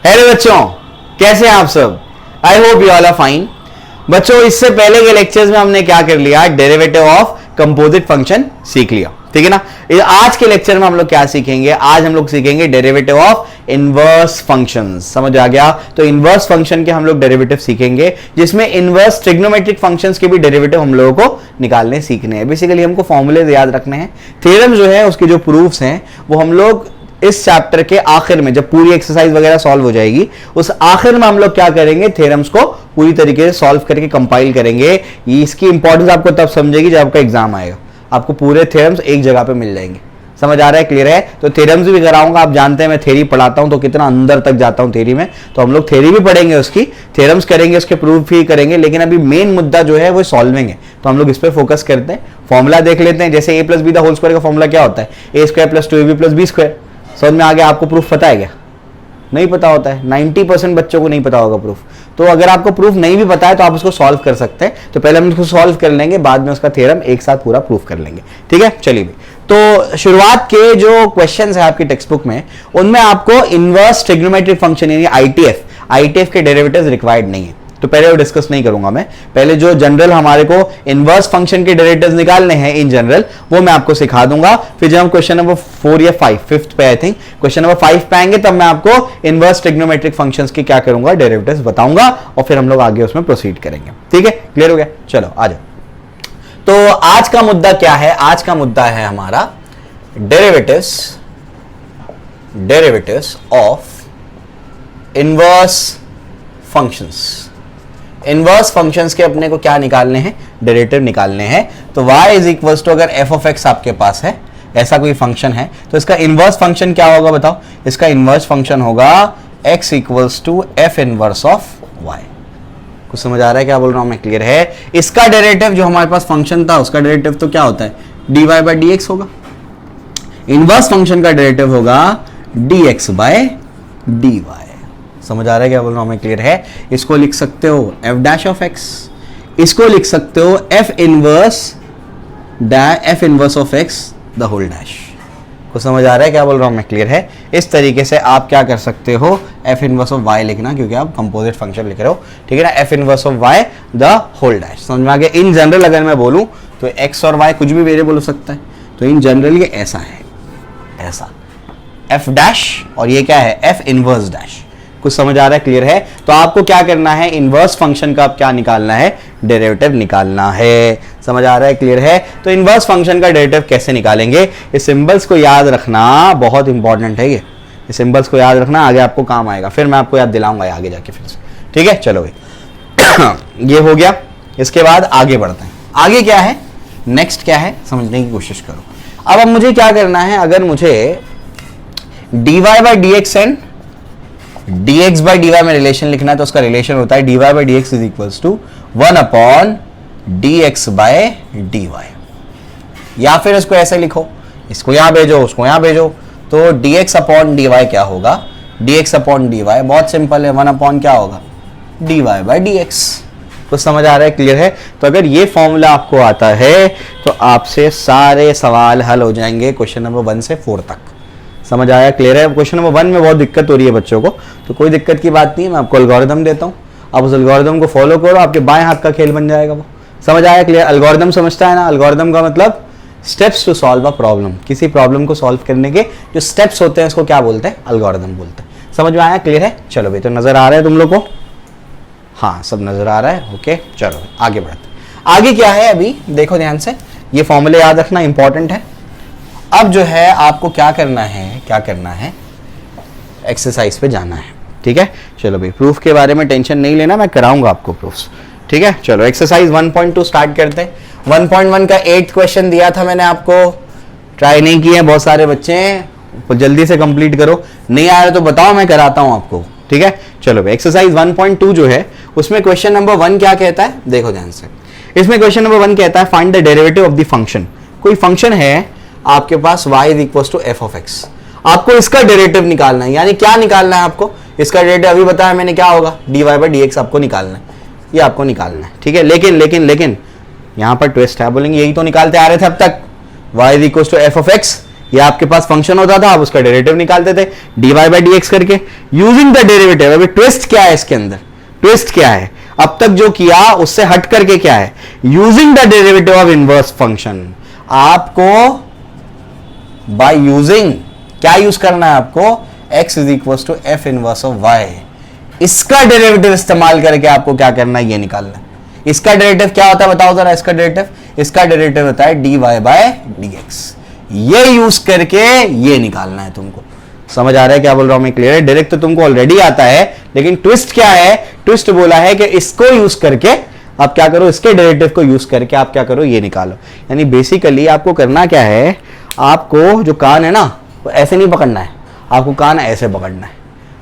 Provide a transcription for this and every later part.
Hello बच्चों, कैसे हैं आप सब? I hope you all are fine. बच्चों, इससे पहले के लेक्चर्स में हमने क्या कर लिया? डेरिवेटिव ऑफ कंपोजिट फंक्शन सीख लिया, ठीक है ना। आज के लेक्चर में हम लोग क्या सीखेंगे? आज हम लोग सीखेंगे डेरिवेटिव ऑफ इनवर्स फंक्शंस। समझ आ गया? तो इनवर्स फंक्शन के हम लोग डेरिवेटिव सीखेंगे, जिसमें इनवर्स ट्रिग्नोमेट्रिक फंक्शंस के भी डेरिवेटिव हम लोगों को निकालने सीखने हैं। बेसिकली हमको फॉर्मूले याद रखने हैं, थ्योरम जो है उसके जो प्रूफ्स हैं वो हम लोग इस चैप्टर के आखिर में, जब पूरी एक्सरसाइज वगैरह सॉल्व हो जाएगी, उस आखिर में हम लोग क्या करेंगे? थ्योरम्स को पूरी तरीके से सॉल्व करके कंपाइल करेंगे। इसकी इंपॉर्टेंस आपको तब समझेगी जब आपका एग्जाम आएगा, आपको पूरे थ्योरम्स एक जगह पे मिल जाएंगे। समझ आ रहा है? क्लियर है? तो थ्योरम्स भी कराऊंगा। आप जानते हैं मैं थ्योरी पढ़ाता हूं तो कितना अंदर तक जाता हूं थ्योरी में, तो हम लोग थ्योरी भी पढ़ेंगे, उसकी थ्योरम्स करेंगे, उसके प्रूफ भी करेंगे, लेकिन अभी मेन मुद्दा जो है वो सॉल्विंग है, तो हम लोग इस पर फोकस करते हैं। फॉर्मूला देख लेते हैं। जैसे a plus B the whole square का फॉर्मूला क्या होता है? A square plus 2ab plus B square. समझ में आ गया? आपको प्रूफ पता है क्या? नहीं पता होता है। 90% बच्चों को नहीं पता होगा प्रूफ। तो अगर आपको प्रूफ नहीं भी पता है तो आप उसको सॉल्व कर सकते हैं। तो पहले हम इसको सॉल्व कर लेंगे, बाद में उसका थ्योरम एक साथ पूरा प्रूफ कर लेंगे, ठीक है? चलिए भी, तो शुरुआत के जो क्वेश्चंस है आपकी टेक्स्ट बुक में, उनमें आपको इनवर्स ट्रिग्नोमेट्रिक फंक्शन यानी आईटीएफ के डेरिवेटिव्स रिक्वायर्ड नहीं है, तो पहले वो डिस्कस नहीं करूंगा मैं। पहले जो जनरल हमारे को इनवर्स फंक्शन के डेरिवेटिव्स निकालने हैं इन जनरल, वो मैं आपको सिखा दूंगा। फिर जब हम क्वेश्चन नंबर 4 या 5, फिफ्थ पे आई थिंक क्वेश्चन नंबर 5 पे आएंगे, तब मैं आपको इनवर्स ट्रिग्नोमेट्रिक फंक्शंस के क्या करूंगा? डेरिवेटिव्स बताऊंगा, और फिर हम लोग आगे उसमें प्रोसीड करेंगे, ठीक है? क्लियर हो गया? चलो आ जाओ। तो आज का मुद्दा क्या है? आज का मुद्दा है हमारा derivatives of inverse functions. Inverse functions के अपने को क्या निकालने हैं? डेरिवेटिव निकालने हैं। तो y इज इक्वल्स टू, अगर f ऑफ x आपके पास है, ऐसा कोई फंक्शन है, तो इसका इनवर्स फंक्शन क्या होगा बताओ? इसका इनवर्स फंक्शन होगा x equals to f inverse of y। कुछ समझ आ रहा है क्या बोल रहा हूं मैं? क्लियर है? इसका डेरिवेटिव जो हमारे पास फंक्शन था, उसका डेरिवेटिव तो क्या होता है? dy बाय dx होगा। इनवर्स फंक्शन का डेरिवेटिव होगा dx बाय dy। समझ आ रहा है क्या बोल रहा हूं मैं? क्लियर है? इसको लिख सकते हो f डैश ऑफ x, इसको लिख सकते हो f inverse of x the whole dash. को समझ आ रहा है क्या बोल रहा हूं मैं? क्लियर है? इस तरीके से आप क्या कर सकते हो? f इनवर्स ऑफ y लिखना, क्योंकि आप कंपोजिट फंक्शन लिख रहे हो, ठीक है ना? f inverse of y the whole dash. समझ में आ गया? इन जनरल अगर मैं बोलूं तो x और y कुछ भी वेरिएबल हो सकता है, तो इन जनरल ये ऐसा है, ऐसा f डैश, और ये क्या है? f inverse dash. कुछ समझ आ रहा है? क्लियर है? तो आपको क्या करना है? इनवर्स फंक्शन का आप क्या निकालना है? डेरिवेटिव निकालना है। समझ आ रहा है? क्लियर है? तो इनवर्स फंक्शन का डेरिवेटिव कैसे निकालेंगे? ये सिंबल्स को याद रखना बहुत इंपॉर्टेंट है। ये सिंबल्स को याद रखना, आगे आपको काम आएगा। फिर मैं आपको याद दिलाऊंगा आगे जाके फिर से, ठीक है? चलो भाई ये हो गया। इसके बाद आगे बढ़ते हैं। आगे क्या है? नेक्स्ट क्या है समझने की कोशिश करो। अब मुझे क्या करना है? अगर मुझे dy by dx and dx by dy में रिलेशन लिखना है, तो उसका रिलेशन होता है dy by dx is equals to 1 upon dx by dy। या फिर इसको ऐसे लिखो, इसको यहां भेजो, उसको यहां भेजो, तो dx अपॉन dy क्या होगा? dx अपॉन dy बहुत सिंपल है, 1 अपॉन क्या होगा? dy by dx। तो समझ आ रहा है? क्लियर है? तो अगर ये फॉर्मूला आपको आता है तो आपसे सारे सवाल हल हो जाएंगे क्वेश्चन नंबर 1 से 4 तक। समझ आया? क्लियर है? क्वेश्चन नंबर 1 में बहुत दिक्कत हो रही है बच्चों को, तो कोई दिक्कत की बात नहीं है, मैं आपको एल्गोरिथम देता हूँ, आप उस एल्गोरिथम को फॉलो करो, आपके बाएं हाथ का खेल बन जाएगा वो। समझ आया? क्लियर? एल्गोरिथम समझता है ना? एल्गोरिथम का मतलब steps to solve a problem. किसी प्रॉब्लम को सॉल्व करने के जो स्टेप्स होते हैं उसको क्या बोलते हैं? एल्गोरिथम बोलते हैं। समझ में आया? क्लियर है? चलो भाई, तो नजर आ रहा है तुम लोग को? हाँ, सब नजर आ रहा है। ओके, चलो आगे बढ़ते। आगे क्या है? अभी देखो ध्यान से, ये फॉर्मूले याद रखना इंपॉर्टेंट है। अब जो है आपको क्या करना है? एक्सरसाइज पे जाना है, ठीक है? चलो भाई, प्रूफ के बारे में टेंशन नहीं लेना, मैं कराऊंगा आपको प्रूफ्स, ठीक है? चलो एक्सरसाइज 1.2 स्टार्ट करते हैं। 1.1 का 8th क्वेश्चन दिया था मैंने आपको, ट्राई नहीं किए बहुत सारे बच्चे, तो जल्दी से कंप्लीट करो। नहीं आ रहा तो बताओ, मैं कराता हूं आपको, ठीक है? चलो भाई, एक्सरसाइज 1.2 जो है उसमें क्वेश्चन नंबर 1 क्या कहता है? देखो ध्यान से, इसमें क्वेश्चन नंबर 1 कहता है find the derivative of the function. कोई फंक्शन है आपके पास y is equal to f of x, आपको इसका डेरिवेटिव निकालना है। यानी क्या निकालना है आपको? इसका डेरिवेटिव अभी बताया मैंने क्या होगा? dy बाई dx आपको निकालना है, ये आपको निकालना है, ठीक है? लेकिन यहां पर ट्विस्ट है, बोलेंगे यही तो निकालते आ रहे थे अब तक, y is equal to f of x, ये आपके पास फंक्शन होता था, आप उसका डेरिवेटिव निकालते थे dy बाई डी एक्स करके यूजिंग द डेरिवेटिव। अभी ट्विस्ट क्या है इसके अंदर, ट्विस्ट क्या है, अब तक जो किया उससे हट करके क्या है, using the derivative of inverse function. आपको बाय यूजिंग क्या यूज करना है, आपको x is equal to F inverse of y, इसका डेरिवेटिव इस्तेमाल करके आपको क्या करना है, ये निकालना है। इसका डेरिवेटिव क्या होता है बताओ जरा, इसका डेरिवेटिव होता है dy बाय dx। ये यूज करके ये निकालना है तुमको। समझ आ रहा है क्या बोल रहा हूं मैं, क्लियर है? डायरेक्ट तो तुमको ऑलरेडी आता है, लेकिन ट्विस्ट क्या है, ट्विस्ट बोला है कि इसको यूज करके आप क्या करो, इसके डेरिवेटिव को यूज करके आप क्या करो, ये निकालो। यानी बेसिकली आपको करना क्या है, आपको जो कान है ना वो ऐसे नहीं पकड़ना है, आपको कान ऐसे पकड़ना है।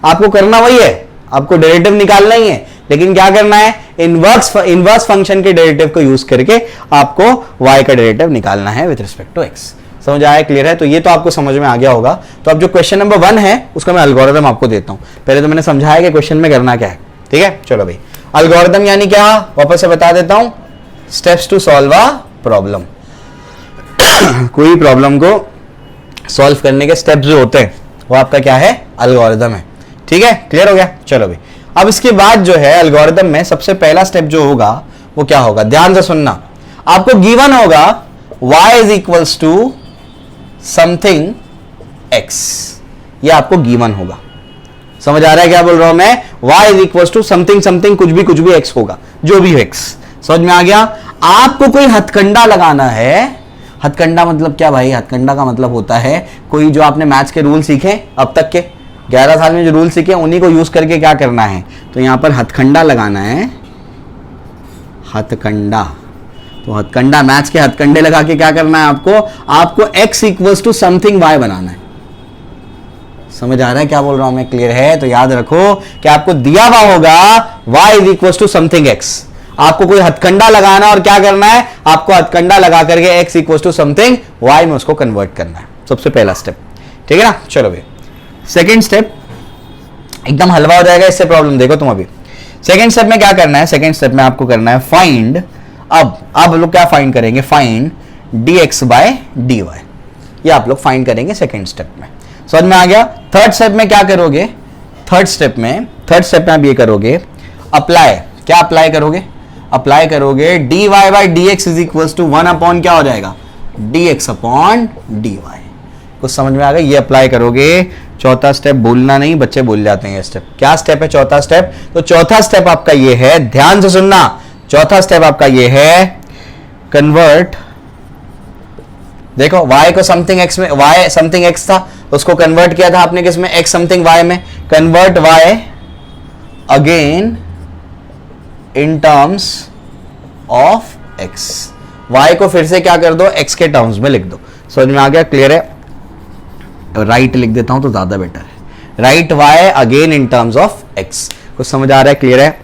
आपको करना वही है, आपको डेरिवेटिव निकालना ही है, लेकिन क्या करना है, इनवर्स फंक्शन के डेरिवेटिव को यूज करके आपको y का डेरिवेटिव निकालना है विद रिस्पेक्ट टू x। समझ आया, क्लियर है? तो ये तो आपको समझ में आ गया होगा। तो अब जो क्वेश्चन नंबर 1 है उसका मैं एल्गोरिथम आपको देता हूं। पहले तो मैंने समझाया कि क्वेश्चन में करना क्या है, ठीक है? चलो भाई, एल्गोरिथम यानी क्या, वापस से बता देता हूं, steps to solve a problem. कोई प्रॉब्लम को सॉल्व करने के स्टेप्स जो होते हैं वो आपका क्या है, एल्गोरिथम है। ठीक है, क्लियर हो गया? चलो भाई, अब इसके बाद जो है एल्गोरिथम में सबसे पहला स्टेप जो होगा वो क्या होगा, ध्यान से सुनना। आपको गिवन होगा y is equals to something x, ये आपको गिवन होगा। समझ आ रहा है क्या बोल रहा हूं मैं, y is equals to something something कुछ भी x होगा, जो भी हो x। समझ में आ गया? आपको कोई हथकंडा लगाना है। हथकंडा मतलब क्या भाई, हथकंडा का मतलब होता है कोई जो आपने मैथ्स के रूल सीखे अब तक के 11 साल में जो रूल सीखे उन्हीं को यूज करके क्या करना है, तो यहां पर हथकंडा लगाना है, हथकंडा। तो हथकंडा, मैथ्स के हथकंडे लगा के क्या करना है आपको x equals to something y बनाना है। समझ आ रहा है क्या बोल रहा हूं मैं, क्लियर है? तो याद रखो कि आपको दिया हुआ होगा y is equals to something x, आपको कोई हथकंडा लगाना और क्या करना है, आपको हथकंडा लगा करके x equals to something y में उसको कन्वर्ट करना है। सबसे पहला स्टेप, ठीक है ना? चलो भाई, सेकेंड स्टेप एकदम हलवा हो जाएगा इससे प्रॉब्लम। देखो तुम अभी सेकेंड स्टेप में क्या करना है, सेकेंड स्टेप में आपको करना है फाइंड, अब आप लोग क्या फाइंड करेंगे, फाइंड dx बाय dy, ये आप लोग फाइंड करेंगे सेकेंड स्टेप में। समझ में आ गया? थर्ड स्टेप में क्या करोगे, थर्ड स्टेप में आप ये करोगे, अप्लाई। क्या अप्लाई करोगे, अप्लाई करोगे dy by dx is equals to 1 upon क्या हो जाएगा, dx अपॉन dy। कुछ समझ में आ गया? ये अप्लाई करोगे। चौथा स्टेप भूलना नहीं, बच्चे भूल जाते हैं ये स्टेप। क्या स्टेप है चौथा स्टेप, तो चौथा स्टेप आपका ये है, ध्यान से सुनना, चौथा स्टेप आपका ये है, कन्वर्ट। देखो y को समथिंग x में, y समथिंग x था, उसको कन्वर्ट किया था आपने किस में, x समथिंग y में। Convert y again in terms of x, y को फिर से क्या कर दो, x के टर्म्स में लिख दो। समझ में आ गया? क्लियर है? राइट लिख देता हूं तो ज्यादा बेटर है, right y again in terms of x। कुछ समझ आ रहा है? क्लियर है?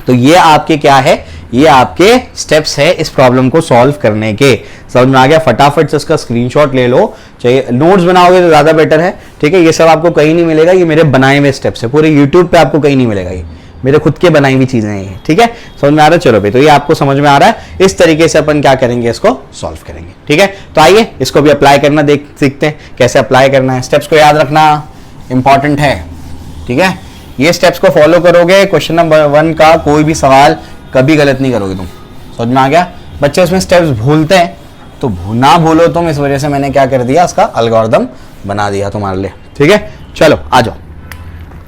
तो ये आपके क्या है, ये आपके स्टेप्स है इस प्रॉब्लम को सॉल्व करने के। समझ में आ गया? फटाफट से इसका स्क्रीनशॉट ले लो, चाहिए नोट्स बनाओगे तो ज्यादा बेटर है। ठीक है, ये सब आपको कहीं नहीं मिलेगा, ये मेरे बनाए हुए स्टेप्स है, पूरे यूट्यूब पे आपको कहीं नहीं मिलेगा, ये मेरे खुद के बनाई हुई चीजें हैं ये। ठीक है, समझ में आ रहा है? चलो भाई, तो ये आपको समझ में आ रहा है, इस तरीके से अपन क्या करेंगे, इसको सॉल्व करेंगे। ठीक है, तो आइए इसको भी अप्लाई करना सीखते हैं, कैसे अप्लाई करना है। स्टेप्स को याद रखना इंपॉर्टेंट है। ठीक है, ये स्टेप्स को फॉलो करोगे, क्वेश्चन नंबर 1 का कोई भी सवाल कभी गलत नहीं करोगे तुम। समझ में आ गया? बच्चे उसमें स्टेप्स भूलते हैं, तो ना भूलो तुम, इस वजह से मैंने क्या कर दिया, इसका एल्गोरिथम बना दिया तुम्हारे लिए। ठीक है, चलो आ जाओ।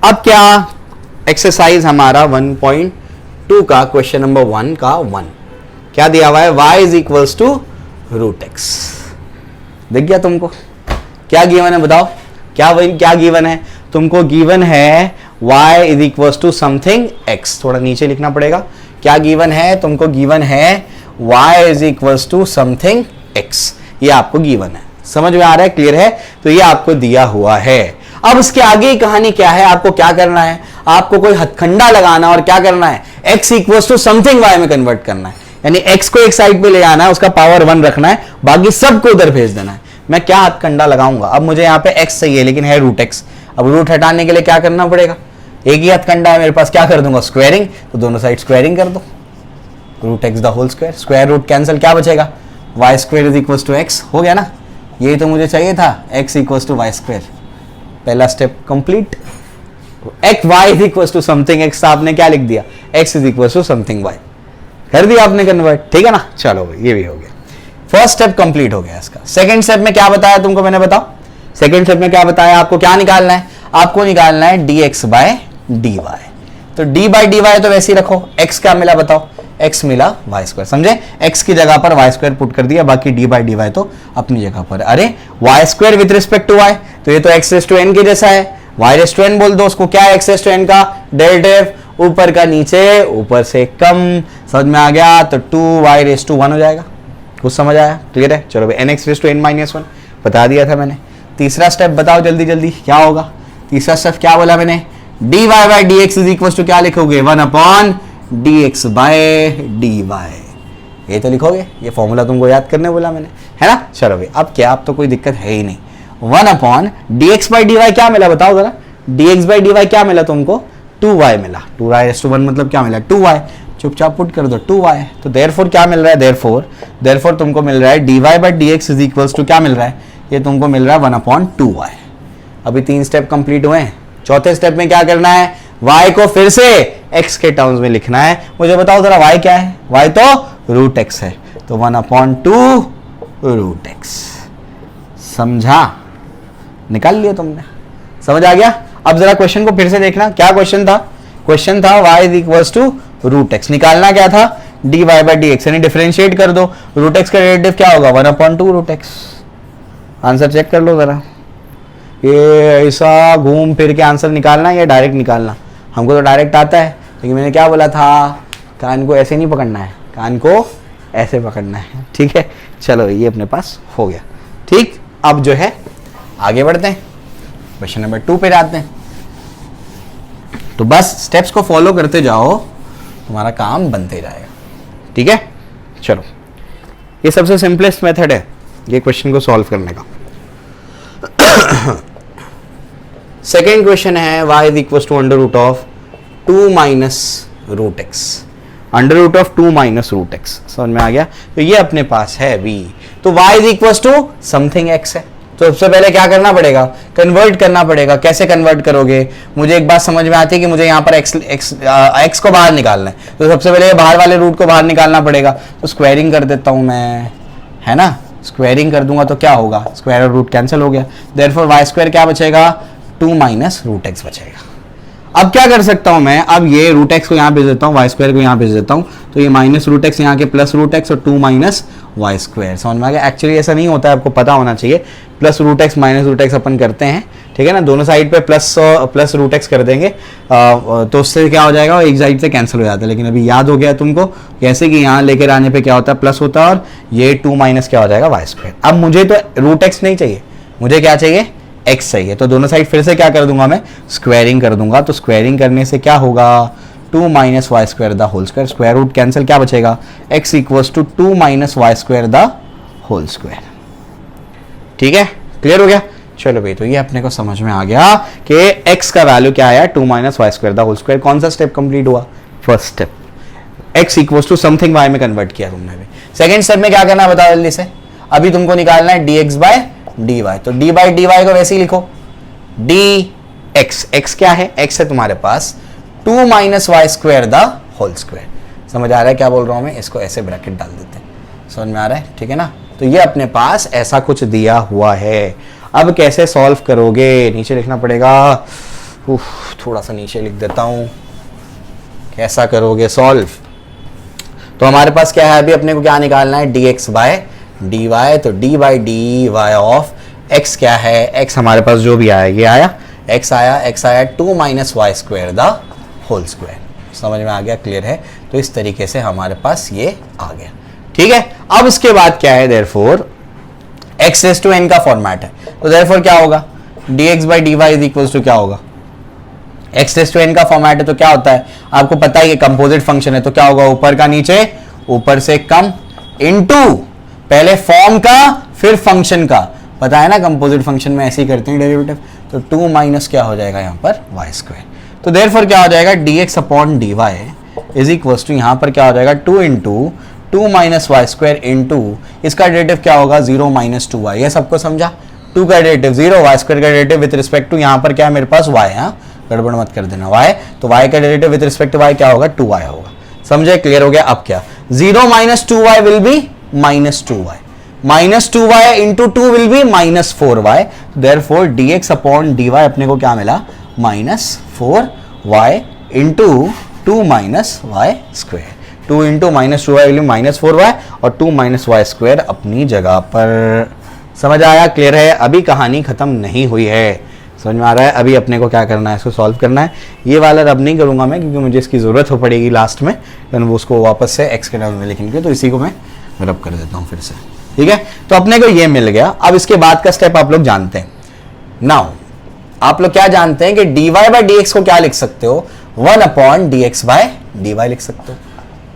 अब क्या एक्सरसाइज हमारा 1.2 का क्वेश्चन नंबर 1 का 1 क्या दिया हुआ है, y is equals to root X. दिख गया तुमको? क्या गिवन है बताओ, क्या गिवन है तुमको? गिवन है y is equals to something x। थोड़ा नीचे लिखना पड़ेगा। क्या गिवन है तुमको? गिवन है y is equals to something x, ये आपको गिवन है। समझ में आ रहा है? क्लियर है? तो ये आपको दिया हुआ है। अब इसके आगे की कहानी क्या है, आपको क्या करना है, आपको कोई हथकंडा लगाना और क्या करना है, x equals to something y में कन्वर्ट करना है। यानी x को एक साइड पे ले आना है, उसका पावर 1 रखना है, बाकी सबको उधर भेज देना है। मैं क्या हथकंडा लगाऊंगा, अब मुझे यहाँ पे x चाहिए लेकिन है रूट x। अब रूट हटाने के लिए क्या करना पड़ेगा, एक ही हथकंडा है मेरे पास, क्या कर दूंगा, स्क्वायरिंग। तो दोनों साइड स्क्वायरिंग कर दो, root X the whole square, square root cancel, क्या बचेगा, Y square is equal to X. हो गया ना? ये तो मुझे चाहिए था x equals to Y square, पहला step complete. X Y is equals to something X, आपने क्या लिख दिया, x is equals to something Y, कर दिया आपने कन्वर्ट, ठीक है ना। चलो ये भी हो गया, फर्स्ट स्टेप कंप्लीट हो गया इसका। सेकंड स्टेप में क्या बताया तुमको मैंने, बताओ सेकंड स्टेप में क्या बताया आपको, क्या निकालना है, आपको निकालना है dx बाय dy। तो d बाई डी वाई तो वैसे ही रखो, x क्या मिला बताओ, x मिला वाई स्क्वायर, समझे, x की जगह पर वाई स्क्वायर पुट कर दिया, बाकी d बाई डी वाई तो अपनी जगह पर। अरे Y square with respect to y, तो ये तो x रेस टू n के जैसा है, y रेस टू n बोल दो उसको, क्या है x रेस टू n का डेल्टा f, ऊपर का नीचे ऊपर से कम, समझ में आ गया, तो 2y रेस टू 1 हो जाएगा, कुछ समझ आया, क्लियर है। चलो भाई nx raise to n minus 1 बता दिया था मैंने। तीसरा स्टेप बताओ जल्दी जल्दी क्या होगा, तीसरा स्टेप क्या बोला मैंने, dy by D x is equal to क्या लिखोगे, 1 अपॉन dx बाय dy, ये तो लिखोगे, ये फॉर्मूला तुमको याद करने बोला मैंने, है ना। चलो भाई अब क्या, अब तो कोई दिक्कत है ही नहीं, 1 अपॉन dx बाई dy क्या मिला बताओ जरा, dx बाई dy क्या मिला तुमको, 2y मिला, 2y रेस टू 1 मतलब क्या मिला 2y, चुपचाप पुट कर दो 2y, तो देयरफॉर क्या मिल रहा है, देयरफॉर तुमको मिल रहा है dy by dx is equals to क्या मिल रहा है, ये तुमको मिल रहा है 1 अपॉन 2y। अभी 3 स्टेप कंप्लीट हुए हैं, चौथे स्टेप में क्या करना है, y को फिर से x के टर्म्स में लिखना है। मुझे बताओ जरा y क्या है, y तो रूट x है, तो 1 अपॉन 2 रूट x, समझा, निकाल लिया तुमने, समझ आ गया। अब जरा क्वेश्चन को फिर से देखना, क्या क्वेश्चन था, क्वेश्चन था y is equals to root x, निकालना क्या था, dy बाई डी एक्स, यानी डिफरेंशिएट कर दो, रूट x का डेरिवेटिव क्या होगा 1 upon 2 root x। Answer check कर लो जरा, ये ऐसा घूम फिर के आंसर निकालना या डायरेक्ट निकालना, हमको तो डायरेक्ट आता है, लेकिन मैंने क्या बोला था, कान को ऐसे नहीं पकड़ना है, कान को ऐसे पकड़ना है, ठीक है। चलो ये अपने पास हो गया, ठीक। अब जो है आगे बढ़ते हैं, क्वेश्चन नंबर 2 पे जाते हैं। तो बस स्टेप्स को फॉलो करते जाओ, तुम्हारा काम बनते जाएगा, ठीक है। चलो ये सबसे सिंपलेस्ट मेथड है ये क्वेश्चन को सॉल्व करने का। सेकेंड क्वेश्चन है y is equal to under root of 2 minus root X, under root of 2 minus root X, समझ में आ गया। तो ये अपने पास है v, तो y is equal to something x है, तो सबसे पहले क्या करना पड़ेगा, कन्वर्ट करना पड़ेगा। कैसे कन्वर्ट करोगे, मुझे एक बात समझ में आती है कि मुझे यहाँ पर x को बाहर निकालना है, तो सबसे पहले बाहर वाले रूट को बाहर निकालना पड़ेगा, तो स्क्वायरिंग कर देता हूँ मैं, है ना, स्क्वायरिंग कर दूंगा तो क्या होगा, स्क्वायर और रूट कैंसिल हो गया, देयरफॉर वाई स्क्वायर क्या बचेगा, 2 माइनस रूट एक्स बचेगा। अब क्या कर सकता हूं मैं, अब ये रूट एक्स को यहाँ भेज देता हूँ, वाई स्क्वायर को यहाँ भेज देता हूँ, तो ये माइनस रूट एक्स यहाँ के प्लस रूट एक्स और 2 माइनस वाई स्क्वायर, समझ में आ गया। एक्चुअली ऐसा नहीं होता है, आपको पता होना चाहिए, plus root X minus root X अपन करते हैं, ठीक है ना, दोनों साइड पे प्लस रूट एक्स कर देंगे, तो उससे क्या हो जाएगा, एक साइड से कैंसिल हो जाता है। लेकिन अभी याद हो गया तुमको कैसे कि यहाँ लेकर आने पे क्या होता है, प्लस होता है, और ये 2 माइनस क्या हो जाएगा वाई स्क्वायर। अब मुझे तो रूट एक्स नहीं चाहिए, मुझे क्या चाहिए, x चाहिए, तो दोनों साइड फिर से क्या कर दूंगा मैं, स्क्वायरिंग कर दूंगा। तो स्क्वायरिंग करने से क्या होगा, 2 minus Y square the whole square, square root cancel, क्या बचेगा, x equals to 2 minus Y square the whole square, ठीक है, क्लियर हो गया। चलो भाई, तो ये अपने को समझ में आ गया कि x का वैल्यू क्या आया, 2 minus Y square the whole square. कौन सा स्टेप कंप्लीट हुआ, first step, x equals to something y में कन्वर्ट किया तुमने भी। सेकेंड स्टेप में क्या करना है बताओ जल्दी से, अभी तुमको निकालना है dx बाय dy, तो d बाई डी वाई को वैसे ही लिखो, dx, x क्या है, x है तुम्हारे पास 2 minus Y square the whole square. समझ आ रहा है क्या बोल रहा हूं मैं, इसको ऐसे ब्रैकेट डाल देते हैं, समझ में आ रहा है, ठीक है ना। तो ये अपने पास ऐसा कुछ दिया हुआ है। अब कैसे सॉल्व करोगे, नीचे लिखना पड़ेगा, थोड़ा सा नीचे लिख देता हूं, कैसा करोगे सॉल्व। तो हमारे पास क्या है, अभी अपने को क्या निकालना है, dx बाय dy, तो d by D Y of x क्या है, x हमारे पास जो भी आया, ये आया x आया 2 minus Y square the whole square, समझ में आ गया, क्लियर है। तो इस तरीके से हमारे पास ये आ गया, ठीक है। अब इसके बाद क्या है, therefore x raise to n का फॉर्मेट है, तो देयरफॉर क्या होगा, dx by D Y is equals to क्या होगा, x रेज़ टू n का फॉर्मेट है, तो क्या होता है आपको पता है, ये कंपोजिट फंक्शन है, तो क्या होगा, ऊपर का नीचे, ऊपर से कम, इनटू पहले फॉर्म का फिर फंक्शन का, पता है ना, कंपोजिट फंक्शन में ऐसे ही करते हैं डेरिवेटिव, तो 2 माइनस क्या हो जाएगा यहाँ पर वाई स्क्वायर, तो देयरफॉर क्या हो जाएगा, dx upon dy is equals to यहाँ पर क्या हो जाएगा, 2 into 2 minus Y square into इसका डेरिवेटिव क्या होगा 0 माइनस 2y। ये सबको समझा? 2 का डेरिवेटिव 0, वाई स्क्वायर का डेरिवेटिव विद रिस्पेक्ट टू यहाँ पर क्या है मेरे पास y है, गड़बड़ मत कर देना y, तो y का derivative with respect to y क्या होगा 2y होगा। समझे? क्लियर हो गया? अब क्या 0 minus 2y will be minus 2y, minus 2y into 2 will be minus 4y, therefore dx upon dy अपने को क्या मिला minus 4y into 2 minus Y square. 2 into minus 2y will be minus 4y और 2 minus Y square अपनी जगह पर। समझ आया? क्लियर है? अभी कहानी खत्म नहीं हुई है, समझ में आ रहा है? अभी अपने को क्या करना है, इसको सॉल्व करना है। ये वाला रब नहीं करूंगा मैं क्योंकि मुझे इसकी जरूरत हो पड़ेगी लास्ट में, तो वो उसको वापस से एक्स के टर्म में लिखेंगे, तो इसी को मैं रब कर देता हूँ फिर से। ठीक है, तो अपने को ये मिल गया। अब इसके बाद का स्टेप आप लोग जानते हैं। नाउ आप लोग क्या जानते हैं कि dy बाई डी एक्स को क्या लिख सकते हो 1 upon D x by D Y लिख सकते हो,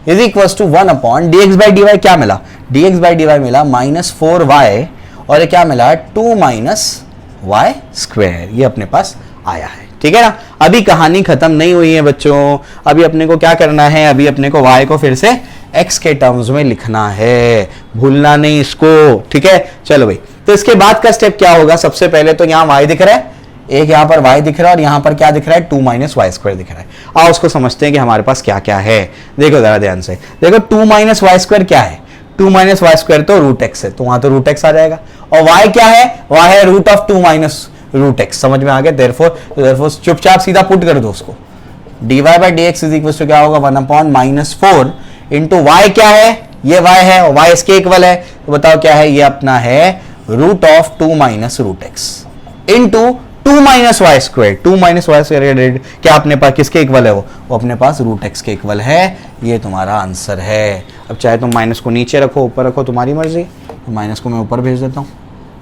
is equal to 1 upon D x by D Y. क्या मिला? D x by D Y मिला माइनस 4y और ये क्या मिला 2 माइनस वाई स्क्वायर, ये अपने पास आया है। ठीक है ना? अभी कहानी खत्म नहीं हुई है बच्चों, अभी अपने को क्या करना है, अभी अपने को y को फिर से x के टर्म्स में लिखना है, भूलना नहीं इसको। ठीक है, चलो भाई, तो इसके बाद का स्टेप क्या होगा? सबसे पहले तो यहाँ y दिख रहा है, एक यहाँ पर y दिख रहा है और यहाँ पर क्या दिख रहा है 2 माइनस वाई स्क्वायर दिख रहा है। आओ उसको समझते हैं कि हमारे पास क्या क्या है। देखो जरा ध्यान से, देखो 2 माइनस वाई स्क्वायर क्या है, 2 माइनस वाई स्क्वायर तो रूट एक्स है, तो वहां तो रूट एक्स आ जाएगा, और y क्या है, y है root of 2 minus root X. समझ में आ गया? देयरफॉर चुपचाप सीधा पुट कर दो उसको, dy by D x is equal to क्या होगा 1 अपॉन माइनस 4 इंटू वाई क्या है, ये y है और y इसके इक्वल है, तो बताओ क्या है, ये अपना है root of 2 minus root X into 2 minus Y square. 2 minus Y square क्या अपने पास किसके इक्वल है, वो अपने पास रूट एक्स के इक्वल है। ये तुम्हारा आंसर है। अब चाहे तुम माइनस को नीचे रखो ऊपर रखो तुम्हारी मर्जी, तो माइनस को मैं ऊपर भेज देता हूँ।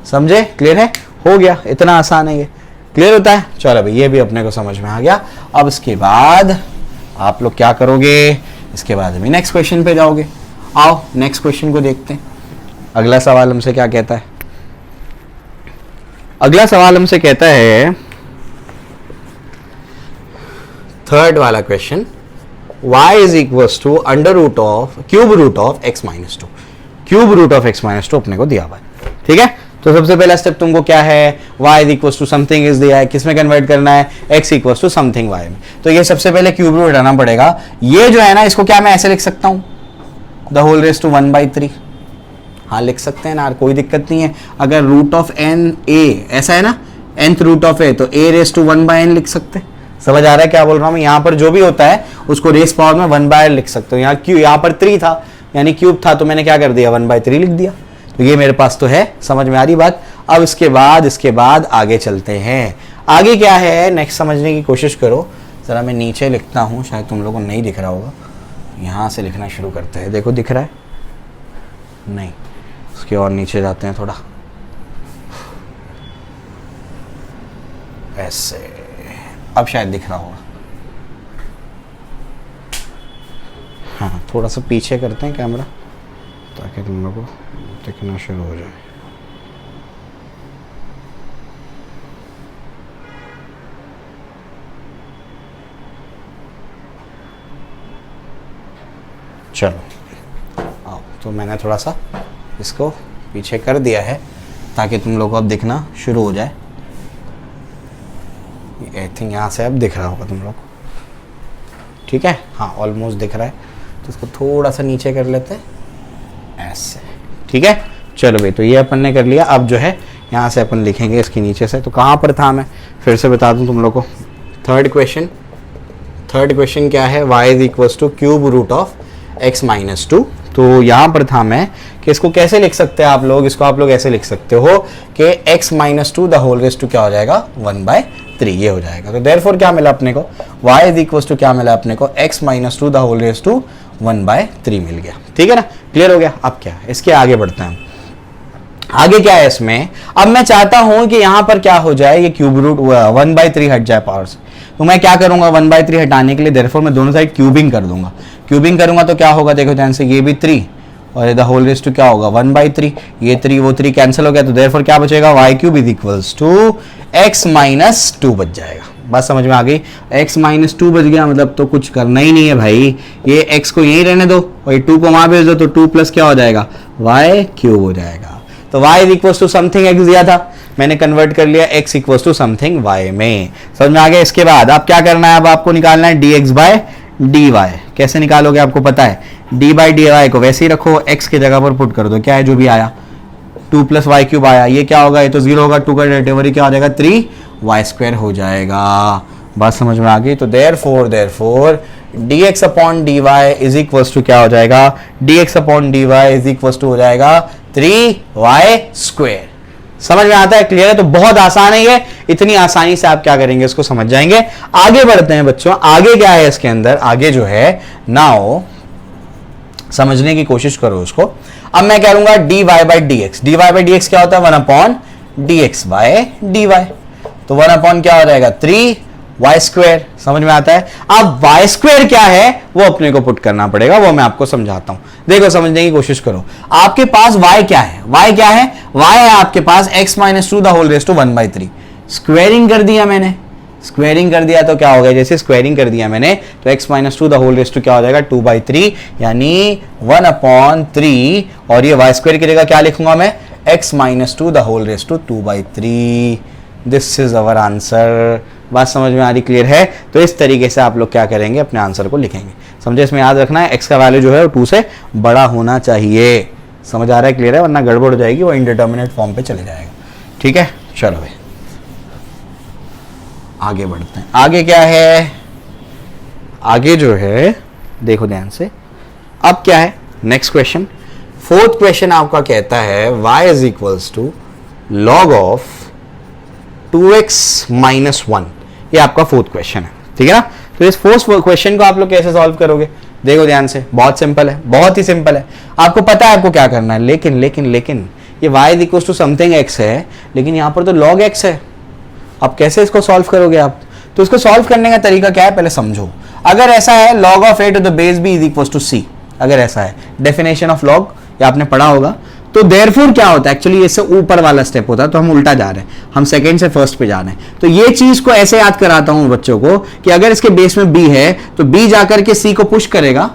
समझे? क्लियर है? हो गया, इतना आसान है ये। क्लियर होता है? चलो भाई, ये भी अपने को समझ में आ गया। अब इसके बाद आप लोग क्या करोगे, इसके बाद अभी नेक्स्ट क्वेश्चन पे जाओगे। आओ नेक्स्ट क्वेश्चन को देखते हैं। अगला सवाल हमसे क्या कहता है? अगला सवाल हमसे कहता है, थर्ड वाला question, y is equals to under root of cube root of x minus 2। Cube root of x minus 2 अपने को दिया हुआ है। ठीक है, तो सबसे पहला स्टेप तुमको क्या है, y is equals to something is दिया है, किसमें कन्वर्ट करना है, x equals to something y में। तो ये सबसे पहले क्यूब रूट हटाना पड़ेगा। ये जो है ना, इसको क्या मैं ऐसे लिख सकता हूं, द होल रेज टू 1/3। हाँ लिख सकते हैं ना, कोई दिक्कत नहीं है। अगर रूट ऑफ एन ए ऐसा है ना, nth रूट ऑफ ए, तो a रेज टू 1/n लिख सकते हैं। समझ आ रहा है क्या बोल रहा हूं मैं? यहाँ पर जो भी होता है उसको रेस पावर में 1/n लिख सकते हो। यहाँ पर 3 था यानी क्यूब था, तो मैंने क्या कर दिया 1/3 लिख दिया। तो ये मेरे पास तो है। समझ में आ रही बात? अब इसके बाद आगे चलते हैं। आगे क्या है नेक्स्ट समझने की कोशिश करो। जरा मैं नीचे लिखता हूँ, शायद तुम लोगों को नहीं दिख रहा होगा। यहाँ से लिखना शुरू करते हैं। देखो दिख रहा है? नहीं, उसके और नीचे जाते हैं थोड़ा, ऐसे। अब शायद दिख रहा होगा। हाँ, थोड़ा सा पीछे करते हैं कैमरा ताकि तुम लोगों को दिखना शुरू हो जाए। चलो आओ, तो मैंने थोड़ा सा इसको पीछे कर दिया है ताकि तुम लोगों को अब दिखना शुरू हो जाए। आई थिंक यहाँ से अब दिख रहा होगा तुम लोग को। ठीक है, हाँ ऑलमोस्ट दिख रहा है। तो इसको थोड़ा सा नीचे कर लेते हैं ऐसे। ठीक है, चलो भाई, तो ये अपन ने कर लिया। अब जो है यहाँ से अपन लिखेंगे इसके नीचे से। तो कहाँ पर था मैं फिर से बता दूँ तुम लोग को। थर्ड क्वेश्चन क्या है, y is equals to cube root of x minus 2। तो यहाँ पर था मैं कि इसको कैसे लिख सकते हैं आप लोग, इसको आप लोग ऐसे लिख सकते हो कि x minus 2 the whole raise to क्या हो जाएगा 1/3, ये हो जाएगा। तो देयरफॉर क्या मिला अपने को, y इज इक्वल्स टू क्या मिला अपने को, x minus 2 the whole raise to 1/3 मिल गया। ठीक है ना, क्लियर हो गया। अब क्या है, इसके आगे बढ़ते हैं। आगे क्या है इसमें, अब मैं चाहता हूं कि यहां पर क्या हो जाए, ये क्यूब रूट 1/3 हट जाए पावर से। तो मैं क्या करूंगा 1/3 हटाने के लिए, देयरफॉर मैं दोनों साइड क्यूबिंग कर दूंगा। क्यूबिंग करूंगा तो क्या होगा, देखो ध्यान से, ये भी 3 और द होल रेज टू क्या होगा 1/3। ये 3 वो 3 कैंसिल हो गया, तो देयरफॉर क्या बचेगा, y cube is equals to x minus 2 बच जाएगा। बात समझ में आ गई। x माइनस टू बच गया, मतलब तो कुछ करना ही नहीं है भाई, ये x को यहीं रहने दो और ये 2 को वहां भेज दो, तो 2 प्लस क्या हो जाएगा y क्यूब हो जाएगा। तो y is equal to something x दिया था, मैंने कन्वर्ट कर लिया x equal to something y में। समझ में आ गया। इसके बाद अब क्या करना है, अब आपको निकालना है dx बाय dy। कैसे निकालोगे आपको पता है, d बाई डी वाई को वैसे ही रखो, x की जगह पर पुट कर दो, क्या है जो भी आया 2 प्लस वाई क्यूब आया, ये क्या होगा, ये तो 0 होगा, 2 का डेरिवेटिव और ये क्या हो जाएगा 3y स्क्वायर हो जाएगा। बात समझ में आ गई। तो therefore dx upon dy is equals to क्या हो जाएगा, dx upon dy is equals to हो जाएगा 3y स्क्वायर। समझ में आता है, क्लियर है। तो बहुत आसान है ये, इतनी आसानी से आप क्या करेंगे इसको समझ जाएंगे। आगे बढ़ते हैं बच्चों, आगे क्या है इसके अंदर, आगे जो है नाउ समझने की कोशिश करो उसको। अब मैं कह लूंगा dy by D X, D Y by D X क्या होता है 1 upon D X by D Y, तो 1 अपॉन क्या हो जाएगा 3y स्क्वायर। समझ में आता है। अब y स्क्वायर क्या है वो अपने को पुट करना पड़ेगा, वो मैं आपको समझाता हूं, देखो समझने की कोशिश करो। आपके पास y क्या है, y क्या है, y है आपके पास x minus two the whole raise to 1/3। Squaring कर दिया मैंने, स्क्वेयरिंग कर दिया तो क्या हो गया, जैसे स्क्वेयरिंग कर दिया मैंने तो x minus two the whole raise to क्या हो जाएगा 2/3, यानी 1 अपॉन 3, और ये y स्क्वायर की जगह क्या लिखूंगा मैं, x minus two the whole raise to 2/3। This is our answer. बात समझ में आ रही, क्लियर है। तो इस तरीके से आप लोग क्या करेंगे, अपने आंसर को लिखेंगे। समझे, इसमें याद रखना है x का वैल्यू जो है वो 2 से बड़ा होना चाहिए। समझ आ रहा है, क्लियर है, वरना गड़बड़ हो जाएगी, वो इनडिटर्मिनेट फॉर्म पे चले जाएगा। ठीक है, चलो भाई आगे बढ़ते हैं। आगे क्या है, आगे जो है देखो ध्यान से, अब क्या है नेक्स्ट क्वेश्चन। फोर्थ क्वेश्चन आपका कहता है y is equals to log of 2x minus 1। ये आपका फोर्थ क्वेश्चन है, ठीक है ना। तो इस फोर्थ क्वेश्चन को आप लोग कैसे सॉल्व करोगे, देखो ध्यान से, बहुत सिंपल है, बहुत ही सिंपल है। आपको पता है आपको क्या करना है, लेकिन ये y is equal to something x है, लेकिन यहाँ पर तो log x है। अब कैसे इसको सॉल्व करोगे आप, तो इसको सॉल्व करने का तरीका क्या है पहले समझो। अगर ऐसा है log of a to the base b is equal to c, अगर ऐसा है डेफिनेशन ऑफ log, ये आपने पढ़ा होगा, तो देयरफॉर क्या होता है, एक्चुअली इससे ऊपर वाला स्टेप होता है, तो हम उल्टा जा रहे हैं, हम सेकंड से फर्स्ट पे जा रहे हैं। तो ये चीज को ऐसे याद कराता हूं बच्चों को कि अगर इसके बेस में b है तो b जाकर के c को पुश करेगा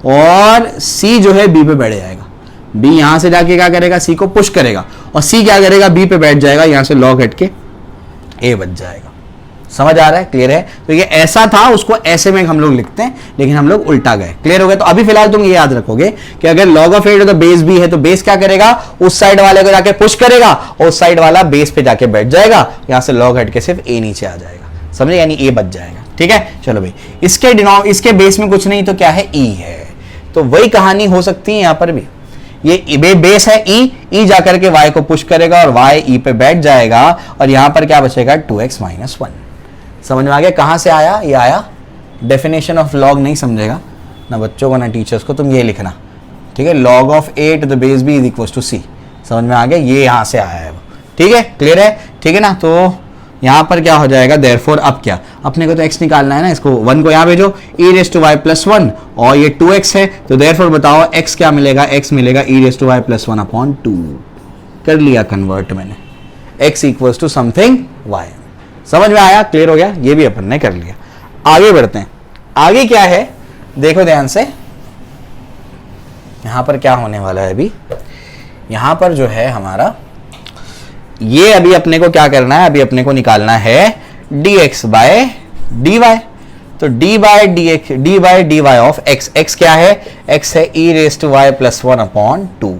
और c जो है b पे बैठ जाएगा। b यहां से जाके क्या करेगा, c को पुश करेगा और c क्या करेगा, b पे बैठ जाएगा, यहां से log हट के a बच जाएगा। समझ आ रहा है, क्लियर है। तो ये ऐसा था, उसको ऐसे में हम लोग लिखते हैं, लेकिन हम लोग उल्टा गए। क्लियर हो गया। तो अभी फिलहाल तुम ये याद रखोगे कि अगर log of a to the base b है तो बेस क्या करेगा, उस साइड वाले को जाके पुश करेगा और उस साइड वाला बेस पे जाके बैठ जाएगा, यहां से log हट के सिर्फ a नीचे आ जाएगा। समझे, यानी a बच जाएगा। ठीक है, चलो भाई, इसके बेस में कुछ नहीं तो क्या है, e है, तो वही कहानी हो सकती है यहां पर भी। ये बेस है e जाकर के y को पुश करेगा और y e पे बैठ जाएगा और यहां पर क्या बचेगा 2x माइनस 1। समझ में आ गया, कहां से आया, ये आया डेफिनेशन ऑफ log। नहीं समझेगा ना बच्चों को ना टीचर्स को, तुम ये लिखना, ठीक है, log of a to the base b is equal to c। समझ में आ गया, ये यहां से आया है, ठीक है, क्लियर है, ठीक है ना। तो यहां पर क्या हो जाएगा, देयरफॉर अब क्या, अपने को तो x निकालना है ना, इसको 1 को यहां भेजो, e raise to y plus 1 और ये 2x है, तो देयरफॉर बताओ x क्या मिलेगा, x मिलेगा e raise to y plus 1 upon 2। कर लिया कन्वर्ट मैंने, x equals to something y। समझ में आया, क्लियर हो गया, ये भी अपन ने कर लिया। आगे बढ़ते हैं। आगे क्या है देखो ध्यान से, यहां पर क्या होने वाला है अभी, यहां पर जो है हमारा ये अभी अपने को क्या करना है, अभी अपने को निकालना है dx बाय dy। तो d by dy of x, x क्या है, x है e raise to y plus 1 upon 2,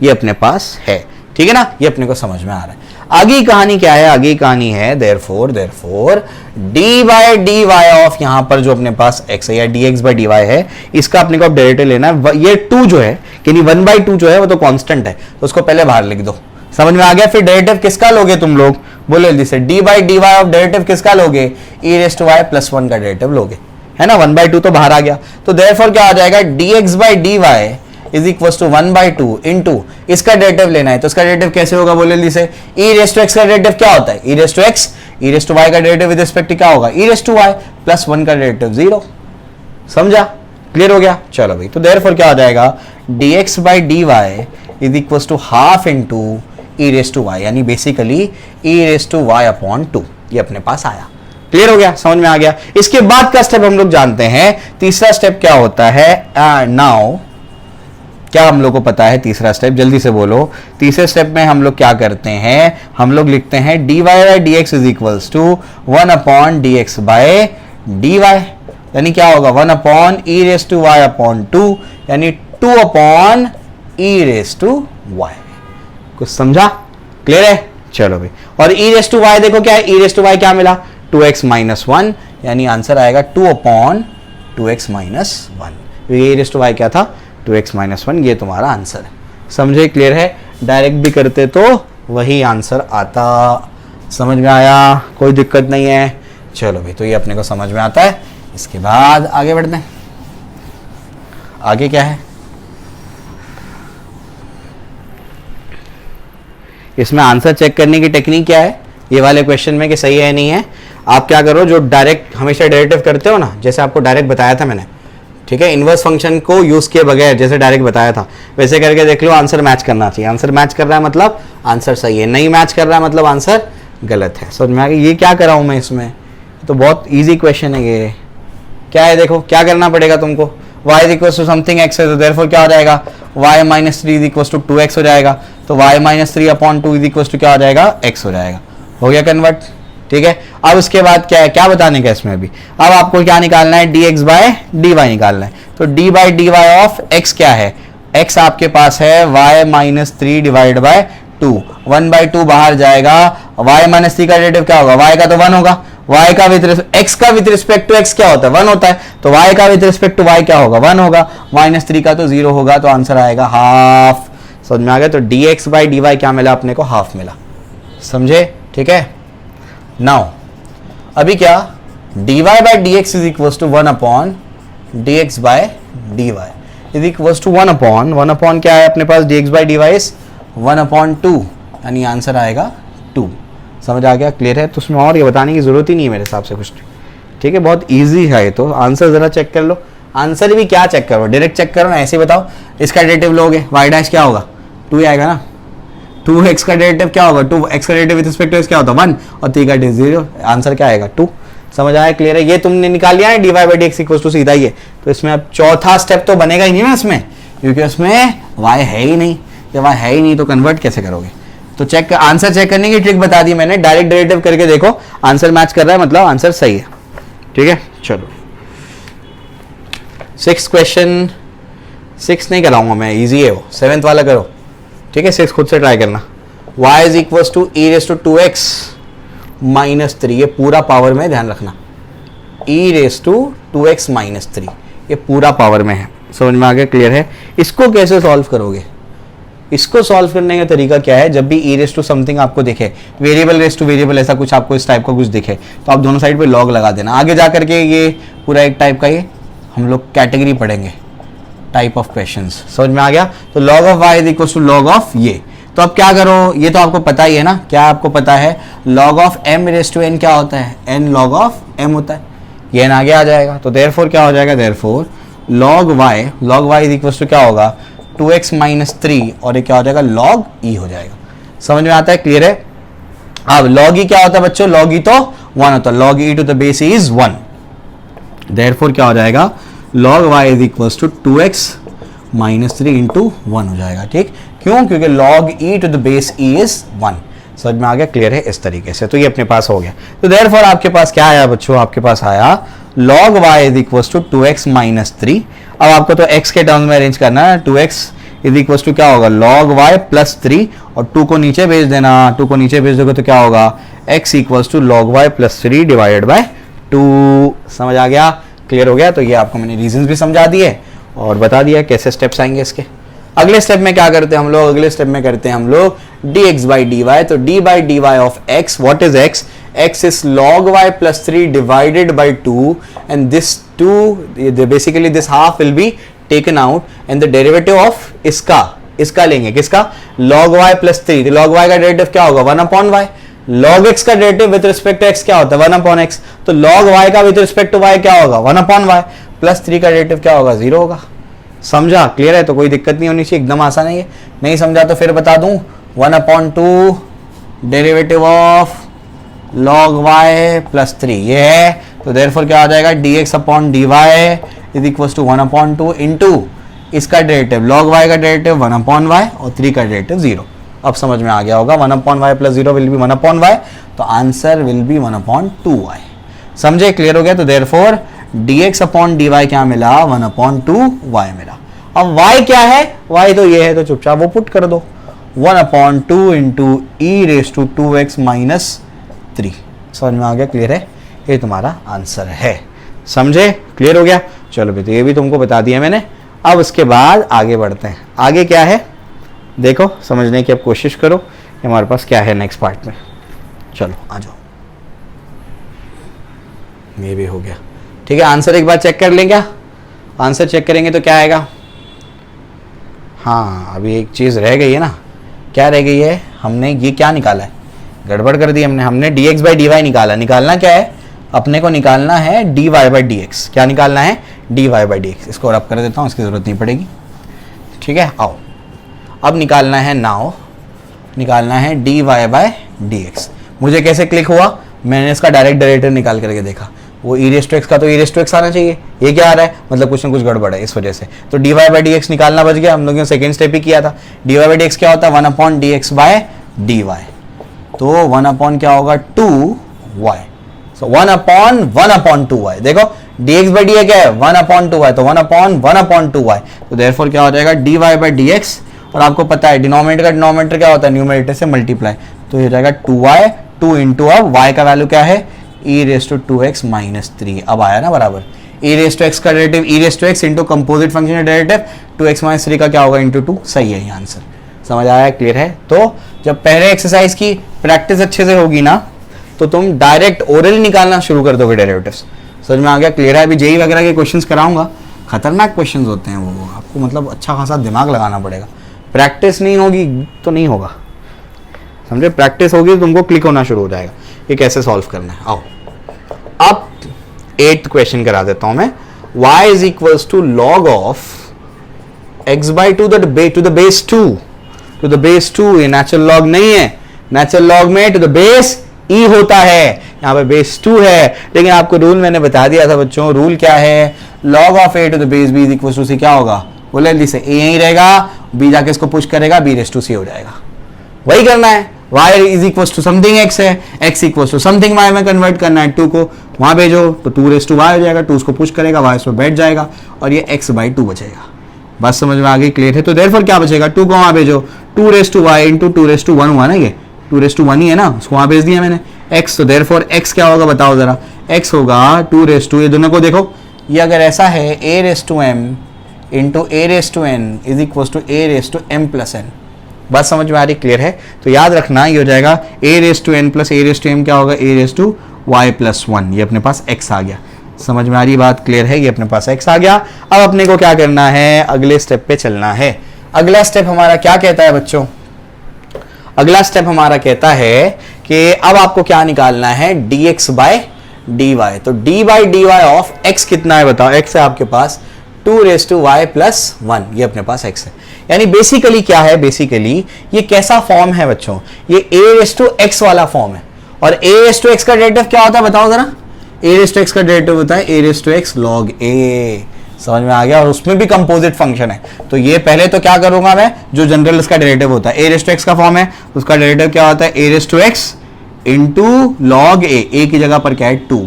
ये अपने पास है, ठीक है ना, ये अपने को समझ में आ रहा है। आगे की कहानी क्या है, आगे की कहानी है therefore d by dy of यहां पर जो अपने पास x है या dx बाय dy है, इसका अपने को अब डेरिवेटिव लेना है। ये 2 जो है यानी 1/2 जो है वो तो कांस्टेंट है, तो उसको पहले बाहर लिख दो। समझ में आ गया। फिर डेरिवेटिव किसका लोगे तुम लोग, बोले जल्दी से, d by D Y of derivative किसका लोगे, e raise to y plus 1 का डेरिवेटिव लोगे, है ना। 1/2 तो बाहर आ गया, तो देयरफॉर क्या आ जाएगा, dx by D Y is equal to 1/2 into इसका डेरिवेटिव लेना है, तो इसका डेरिवेटिव कैसे होगा, बोले जल्दी से, e रेज टू x का डेरिवेटिव क्या होता है, e raise to x, e raise to y का डेरिवेटिव विद रिस्पेक्ट टू क्या होगा, e raise to y plus 1 का डेरिवेटिव 0। समझा, क्लियर हो गया। चलो भाई, तो देयरफॉर क्या आ जाएगा, dx by D Y is equal to half into e raise to y, यानी basically e raise to y upon 2, ये अपने पास आया। क्लियर हो गया, समझ में आ गया। इसके बाद का स्टेप हम लोग जानते हैं, तीसरा स्टेप क्या होता है। नाउ क्या हम लोग को पता है तीसरा स्टेप, जल्दी से बोलो। तीसरे स्टेप में हम लोग क्या करते हैं, हम लोग लिखते हैं dy by D x is equals to 1 upon D x by D y, यानी क्या होगा 1 upon e raise to y upon 2, यानी 2 upon e raise to y. कुछ समझा, क्लियर है? चलो भाई, और ई रेस टू वाई देखो क्या है, ई रेस टू वाई क्या मिला 2x माइनस 1, यानी आंसर आएगा 2 upon 2x minus 1। E raise to y क्या था 2x माइनस 1, ये तुम्हारा आंसर है। समझे, क्लियर है? डायरेक्ट भी करते तो वही आंसर आता। समझ में आया, कोई दिक्कत नहीं है। चलो भाई, तो ये अपने को समझ में आता है। इसके बाद आगे बढ़ते हैं। आगे क्या है, इसमें आंसर चेक करने की टेक्निक क्या है ये वाले क्वेश्चन में कि सही है नहीं है। आप क्या करो, जो डायरेक्ट हमेशा डेरिवेटिव करते हो ना, जैसे आपको डायरेक्ट बताया था मैंने, ठीक है, इनवर्स फंक्शन को यूज किए बगैर जैसे डायरेक्ट बताया था वैसे करके देख लो, आंसर मैच करना चाहिए। आंसर मैच कर रहा है मतलब आंसर सही है, नहीं मैच कर रहा है मतलब आंसर गलत है। समझ में आ गया? ये क्या कर रहा हूं मैं इसमें, तो बहुत इजी क्वेश्चन है ये। क्या है देखो, क्या करना पड़ेगा तुमको, y is equal to something x है, तो देयरफॉर क्या हो जाएगा y minus 3 is equal to 2x हो जाएगा, तो y minus 3 upon 2 is equal to क्या हो जाएगा x हो जाएगा। हो गया कन्वर्ट, ठीक है। अब उसके बाद क्या है, क्या बताने का इसमें अभी, अब आपको क्या निकालना है, dx बाय dy निकालना है। तो d by D Y of x क्या है, x आपके पास है y माइनस 3 डिवाइड बाय 2, 1/2 बाहर जाएगा, y माइनस 3 का डेरिवेटिव क्या होगा, y का तो 1 होगा, y का विद x का विद रिस्पेक्ट टू x क्या होता है 1 होता है, तो y का विद रिस्पेक्ट टू y क्या होगा 1 होगा, माइनस 3 का तो 0 होगा, तो आंसर आएगा हाफ। समझ में आ गया? तो dx बाई डी वाई क्या मिला अपने को, हाफ मिला। समझे, ठीक है। नाउ अभी क्या, dy by D x is equal to 1 upon D x by D Y is equal to 1 upon क्या है अपने पास, dx by D y 1 upon 2, यानी आंसर आएगा 2। समझ आ गया, क्लियर है? तो उसमें और ये बताने की जरूरत ही नहीं है मेरे हिसाब से कुछ, ठीक है। बहुत इजी है ये तो। आंसर जरा चेक कर लो, आंसर भी क्या चेक करो, डायरेक्ट चेक करो ना, ऐसे बताओ। इसका डेरिवेटिव लोगे y डैश क्या होगा 2 ही आएगा ना, 2x का डेरिवेटिव क्या होगा, 2x का derivative with respect to x क्या होता है 1, और 3 का डेरिवेटिव 0, आंसर क्या आएगा 2। समझ आया, क्लियर है? ये तुमने निकाल लिया है dy by D x equal to सीधा ही है, तो इसमें अब चौथा स्टेप तो बनेगा ही नहीं ना इसमें, क्योंकि उसमें y है ही नहीं। जब y है ही नहीं तो कन्वर्ट कैसे करोगे? तो चेक, आंसर चेक करने की ट्रिक बता दी मैंने, डायरेक्ट डेरिवेटिव करके देखो, आंसर मैच कर रहा है मतलब आंसर सही है, ठीक है। चलो 6 क्वेश्चन, 6 नहीं कराऊंगा मैं, इजी है वो, 7th वाला करो, ठीक है। 6 खुद से ट्राई करना। y is equal to e raise to 2x minus 3, ये पूरा पावर में ध्यान रखना, ई रेस टू 2x माइनस 3, ये पूरा पावर में है। समझ में आ गया, क्लियर है? इसको कैसे सॉल्व करोगे, इसको सॉल्व करने का तरीका क्या है, जब भी ई रेस टू समथिंग आपको दिखे, वेरिएबल रेस टू वेरिएबल ऐसा कुछ आपको इस टाइप का कुछ दिखे, तो आप दोनों साइड पे लॉग लगा देना। आगे जा करके ये पूरा एक टाइप का ये हम लोग कैटेगरी पढ़ेंगे, टाइप ऑफ क्वेश्चंस। समझ में आ गया? तो log of y is equal to log of ये, तो अब क्या करो, ये तो आपको पता ही है ना, क्या आपको पता है log of m raise to n क्या होता है, n log ऑफ m होता है, ये n आगे आ जाएगा, तो देयरफॉर क्या हो जाएगा, therefore log y is equal to क्या होगा 2x माइनस 3, और ये क्या हो जाएगा log e हो जाएगा। समझ में आता है, क्लियर है? अब log e क्या होता है बच्चों, log e तो 1 होता है, log e to the base is 1, therefore क्या हो जाएगा log y is equal to 2x minus 3 into 1 हो जाएगा, ठीक। क्यों? क्योंकि log e to the base e is 1। समझ में आ गया, क्लियर है? इस तरीके से तो ये अपने पास हो गया। तो देयरफॉर आपके पास क्या आया बच्चों, आपके पास आया log y is equal to 2x minus 3। अब आपको तो x के टर्म्स में अरेंज करना है, 2x इज इक्वल टू क्या होगा log y प्लस 3, और 2 को नीचे भेज देना, 2 को नीचे भेज दोगे तो क्या होगा x equal to log y plus 3 divided by 2। समझ आ गया, क्लियर हो गया? तो ये आपको मैंने रीजंस भी समझा दिए और बता दिया कैसे स्टेप्स आएंगे इसके। अगले स्टेप में क्या करते हैं हम लोग, अगले स्टेप में करते हैं हम लोग dx बाई डी वाई। तो d by D Y of x, what is x, x is log y plus 3 divided by 2, and this 2 basically this half will be taken out, and the derivative of इसका लेंगे, किसका, log y plus 3, तो log y का derivative क्या होगा 1 upon y, log x का derivative with respect to x क्या होता है 1 upon x, तो log y का विद रिस्पेक्ट टू y क्या होगा 1 upon y, प्लस 3 का डेरिवेटिव क्या होगा 0 होगा। समझा, क्लियर है? तो कोई दिक्कत नहीं होनी चाहिए, एकदम आसान है ये। नहीं समझा तो फिर बता दूं, 1 upon 2 derivative of log y plus 3 ये है, तो देयरफॉर क्या हो जाएगा dx upon dy is equal to 1/2 into इसका डेरिवेटिव log y का डेरिवेटिव 1/y और 3 का डेरिवेटिव 0। अब समझ में आ गया होगा 1/y plus 0 will be 1/y, तो आंसर विल बी 1/2y। समझे, क्लियर हो गया। तो देयरफॉर dx अपॉन dy क्या मिला 1/2y मिला। अब y क्या है, y तो ये है, तो चुपचाप वो पुट कर दो 1/2 इंटू e⁻²x माइनस 3। समझ में आ गया, क्लियर है, ये तुम्हारा आंसर है। समझे, क्लियर हो गया। चलो भाई, तो ये भी तुमको बता दिया मैंने। अब उसके बाद आगे बढ़ते हैं। आगे क्या है देखो, समझने की अब कोशिश करो हमारे पास क्या है नेक्स्ट पार्ट में। चलो आ जाओ, ये भी हो गया। ठीक है, आंसर एक बार चेक कर लें क्या? आंसर चेक करेंगे तो क्या आएगा? हाँ, अभी एक चीज़ रह गई है ना। क्या रह गई है? हमने ये क्या निकाला है, गड़बड़ कर दी हमने dx/dy निकाला। निकालना क्या है अपने को? निकालना है dy/dx। क्या निकालना है? dy/dx। इसको रब कर देता हूँ, इसकी ज़रूरत नहीं पड़ेगी। ठीक है, आओ अब निकालना है, नाउ निकालना है dy/dx। मुझे कैसे क्लिक हुआ? मैंने इसका डायरेक्ट डेरिवेटिव निकाल करके देखा, वो e⁻x का तो e⁻x आना चाहिए, ये क्या आ रहा है, मतलब कुछ ना कुछ गड़बड़ है इस वजह से। तो dy/dx निकालना बच गया। हम लोगों ने सेकेंड स्टेप ही किया था। dy/dx क्या होता है? 1/dx/dy। तो 1 क्या होगा 2y। सो 1/1/2y। देखो dx/dy क्या है 1/2y, तो 1/1/2y। तो देयरफॉर क्या हो जाएगा dy/dx। और आपको पता है डिनोमिनेटर का डिनोमिनेटर क्या होता है, न्यूमरेटर से मल्टीप्लाई। तो ये हो जाएगा 2y, 2 इंटू अब y का वैल्यू क्या है e⁻²x माइनस 3। अब आया ना बराबर, e⁻x का derivative e⁻x into composite function का डेरिवेटिव 2x माइनस 3 का क्या होगा इंटू 2। सही है ये आंसर। समझ आया, क्लियर है। तो जब पहले एक्सरसाइज की प्रैक्टिस अच्छे से होगी ना, तो तुम डायरेक्ट ओरल निकालना शुरू कर दोगे डेरिवेटिव्स। समझ में आ गया, क्लियर है। अभी जेई वगैरह के क्वेश्चंस कराऊंगा, खतरनाक क्वेश्चंस होते हैं वो, आपको मतलब अच्छा खासा दिमाग लगाना पड़ेगा। प्रैक्टिस नहीं होगी तो नहीं होगा, समझे। प्रैक्टिस होगी तो तुमको क्लिक होना शुरू हो जाएगा ये कैसे सॉल्व करना है। आओ अब 8th क्वेश्चन करा देता हूं मैं। y is equals to log of x/2 to the base 2। To the base 2 ये नेचुरल लॉग नहीं है, नेचुरल लॉग में टू द बेस e होता है, यहाँ पे बेस 2 है। लेकिन आपको रूल मैंने बता दिया था बच्चों, रूल क्या है, log of a to the base b is equals to c। क्या होगा, बोले जल्दी से, a यहीं रहेगा, b जाके इसको पुश करेगा, b⁻c हो जाएगा। वही करना है। y is equal to something x है, x equal to something y में कन्वर्ट करना है। 2 को वहां भेजो तो 2y हो जाएगा, 2 उसको पुश करेगा, y इस पर बैठ जाएगा और ये x/2 बचेगा। बस समझ में आ गई, क्लियर है। तो देयरफॉर क्या बचेगा, 2 को वहां भेजो, 2y इंटू 2 हुआ ना, ये 2 ही है ना, उसको वहां भेज दिया मैंने x। तो देयरफॉर x क्या होगा बताओ जरा, x होगा 2, ये दोनों को देखो, ये अगर ऐसा है a⁻m into a⁻n is equal to a⁻m+n। बात समझ में आ रही, क्लियर है। तो याद रखना ये हो जाएगा a⁻n प्लस a⁻m क्या होगा a⁻y+1। ये अपने पास x आ गया। समझ में आ रही बात, क्लियर है। ये अपने पास x आ गया। अब अपने को क्या करना है, अगले स्टेप पे चलना है। अगला स्टेप हमारा क्या कहता है बच्चों, अगला स्टेप हमारा कहता है कि अब आपको क्या निकालना है dx/dy। तो d/dy ऑफ x कितना है बताओ, x है आपके पास 2y+1, ये अपने पास x है। यानी बेसिकली क्या है, बेसिकली ये कैसा फॉर्म है बच्चों, ये a⁻x वाला फॉर्म है। और a⁻x का डेरिवेटिव क्या होता है बताओ जरा, a⁻x का डेरिवेटिव होता है a⁻x log a। समझ में आ गया। और उसमें भी कंपोजिट फंक्शन है। तो ये पहले तो क्या करूंगा मैं, जो जनरल इसका डेरिवेटिव होता है a⁻x का फॉर्म है, उसका डेरिवेटिव क्या होता है a⁻x इंटू log a की जगह पर क्या है 2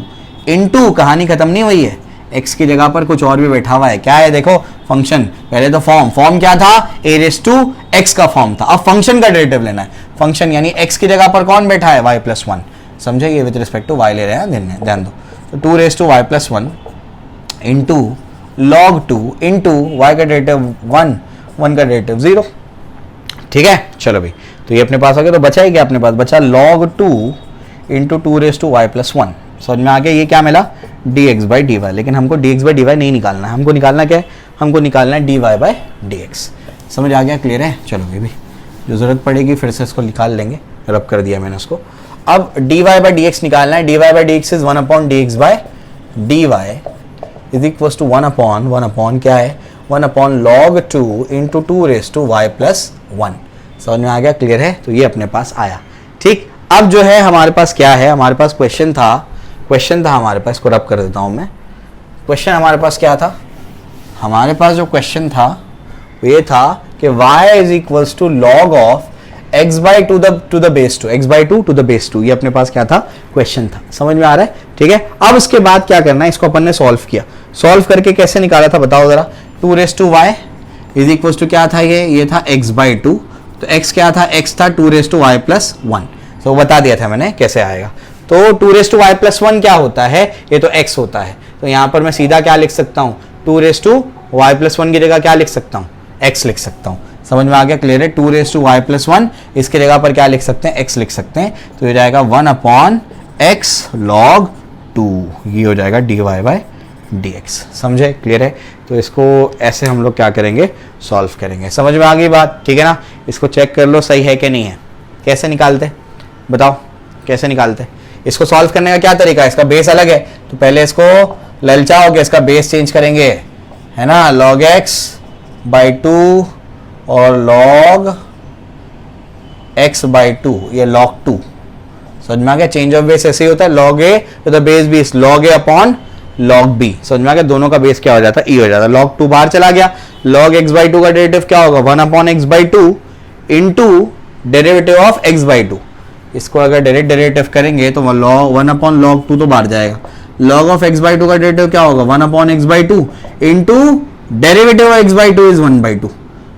इंटू, कहानी खत्म नहीं हुई है, x की जगह पर कुछ और भी बैठा हुआ है। क्या है देखो, फंक्शन। पहले तो फॉर्म क्या था, a⁻x का फॉर्म था। अब फंक्शन का डेरिवेटिव लेना है। फंक्शन यानी x की जगह पर कौन बैठा है y+1। समझे, ये विद रिस्पेक्ट टू y ले रहे हैं, ध्यान दो। तो 2y+1 into log 2 into y का डेरिवेटिव 1 का डेरिवेटिव 0। ठीक है, चलो भाई, तो ये अपने पास आ गया। तो बचा ही क्या अपने पास, बचा log 2 इंटू 2y+1। समझ में आ गया, ये क्या मिला dx/dy। लेकिन हमको dx/dy नहीं निकालना है, हमको निकालना क्या है, हमको निकालना है dy/dx। समझ आ गया, क्लियर है। चलो ये भी जो जरूरत पड़ेगी फिर से इसको निकाल लेंगे, रब कर दिया मैंने उसको। अब dy/dx निकालना है। dy/dx is 1/dx/dy is equal to 1 क्या है 1/log 2 इंटू 2y+1। समझ में आ गया, क्लियर है। तो ये अपने पास आया। ठीक, अब जो है हमारे पास क्या है, हमारे पास क्वेश्चन था हमारे पास, इसको रब कर देता हूं मैं। क्वेश्चन हमारे पास क्या था, हमारे पास जो क्वेश्चन था वो ये था कि y is equals to log of x by to the base 2, x by 2 to the base 2, ये अपने पास क्या था, क्वेश्चन था। समझ में आ रहा है? ठीक है। अब इसके बाद क्या करना है, इसको अपन ने सॉल्व किया, सॉल्व करके कैसे निकाला था बताओ जरा। 2 raise to y is equals to क्या था, ये था x बाई 2, तो x क्या था, x था 2 रेस टू वाई प्लस 1, तो बता दिया था मैंने कैसे आएगा। तो 2 रेस टू वाई प्लस 1 क्या होता है, ये तो x होता है, तो यहां पर मैं सीधा क्या लिख सकता हूं, 2 रेस टू वाई प्लस 1 की जगह क्या लिख सकता हूं, x लिख सकता हूं। समझ में आ गया, क्लियर है। 2 रेस टू वाई प्लस 1 इसकी जगह पर क्या लिख सकते हैं, x लिख सकते हैं, तो ये जाएगा 1 अपॉन x log 2, ये हो जाएगा dy बाई dx। समझे, क्लियर है। तो इसको ऐसे हम लोग क्या करेंगे, सॉल्व करेंगे। समझ में आ गई बात, ठीक है ना। इसको चेक कर लो सही है कि नहीं है। कैसे निकालते बताओ, कैसे निकालते। इसको सॉल्व करने का क्या तरीका है, इसका बेस अलग है, तो पहले इसको ललचाओगे, इसका बेस चेंज करेंगे, है ना, log x बाई 2 और log x बाई 2, ये log 2। समझ में आ गया, चेंज ऑफ बेस ऐसे ही होता है, log a तो the base b log a upon log b। समझ में आ गया, दोनों का बेस क्या हो जाता है, e हो जाता है। log 2 बाहर चला गया, log x बाई 2 का डेरिवेटिव क्या होगा, 1 upon x by 2 into derivative of x by 2। इसको अगर डायरेक्ट डेरिवेटिव करेंगे तो 1 अपॉन log 2 तो बाहर जाएगा, log ऑफ x बाई 2 का डेरिवेटिव क्या होगा, 1 upon x by 2 into derivative of x by 2 is 1 by 2।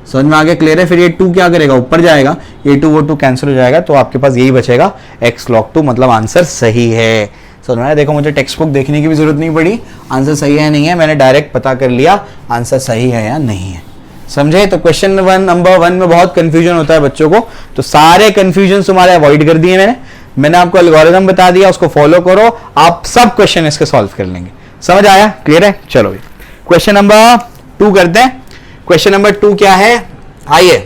समझ में आ गया, क्लियर है। फिर ये 2 क्या करेगा, ऊपर जाएगा, ये 2 वो 2 कैंसिल हो जाएगा, तो आपके पास यही बचेगा x log 2, मतलब आंसर सही है। समझ में आया, देखो मुझे टेक्स्ट बुक देखने की भी जरूरत नहीं पड़ी, आंसर सही है नहीं है, मैंने डायरेक्ट पता कर लिया आंसर सही है या नहीं है। समझे। तो क्वेश्चन नंबर 1 में बहुत कंफ्यूजन होता है बच्चों को, तो सारे कंफ्यूजन तुम्हारे अवॉइड कर दिए मैंने आपको एल्गोरिथम बता दिया, उसको फॉलो करो, आप सब क्वेश्चन इसके सॉल्व कर लेंगे। समझ आया, क्लियर है। चलो क्वेश्चन नंबर 2 करते हैं। क्वेश्चन नंबर 2 क्या है, आइए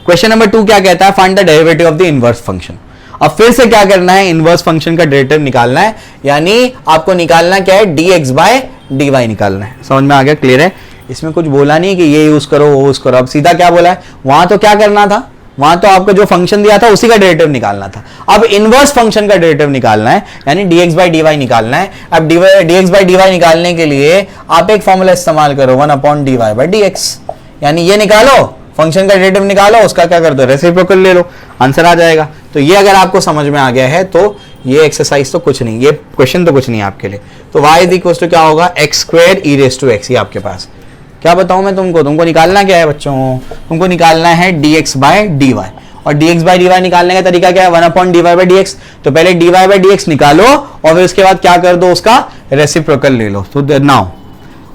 क्वेश्चन नंबर 2 क्या कहता है, find the derivative of the inverse function. अब फिर से क्या करना है, इनवर्स फंक्शन का डेरिवेटिव निकालना है, यानी आपको निकालना क्या है, dx बाय dy निकालना है। समझ में आ गया, क्लियर है। इसमें कुछ बोला नहीं कि ये यूज करो वो यूज करो, अब सीधा क्या बोला है, वहां तो क्या करना था, वहां तो आपको जो फंक्शन दिया था उसी का डेरिवेटिव निकालना था। अब इनवर्स फंक्शन का डेरिवेटिव निकालना है, यानी dx बाई dy निकालना है। अब dx बाई dy निकालने के लिए आप एक फॉर्मूला इस्तेमाल करो, 1 अपॉन dy बाई dx, यानी ये निकालो, फंक्शन का डेरिवेटिव निकालो, उसका क्या कर दो, रेसिप्रोकल ले लो, आंसर आ जाएगा। तो ये अगर आपको समझ में आ गया है तो ये एक्सरसाइज तो कुछ नहीं, ये क्वेश्चन तो कुछ नहीं आपके लिए। तो y इज इक्वल टू क्या होगा, x square e raise to x, ये आपके पास। क्या बताऊं मैं तुमको निकालना क्या है बच्चों, तुमको निकालना है dx बाय dy, और dx बाय dy निकालने का तरीका क्या है, 1 अपॉन dy बाय dx। तो पहले dy बाय dx निकालो और फिर उसके बाद क्या कर दो, उसका रेसिप्रोकल ले लो। तो नाउ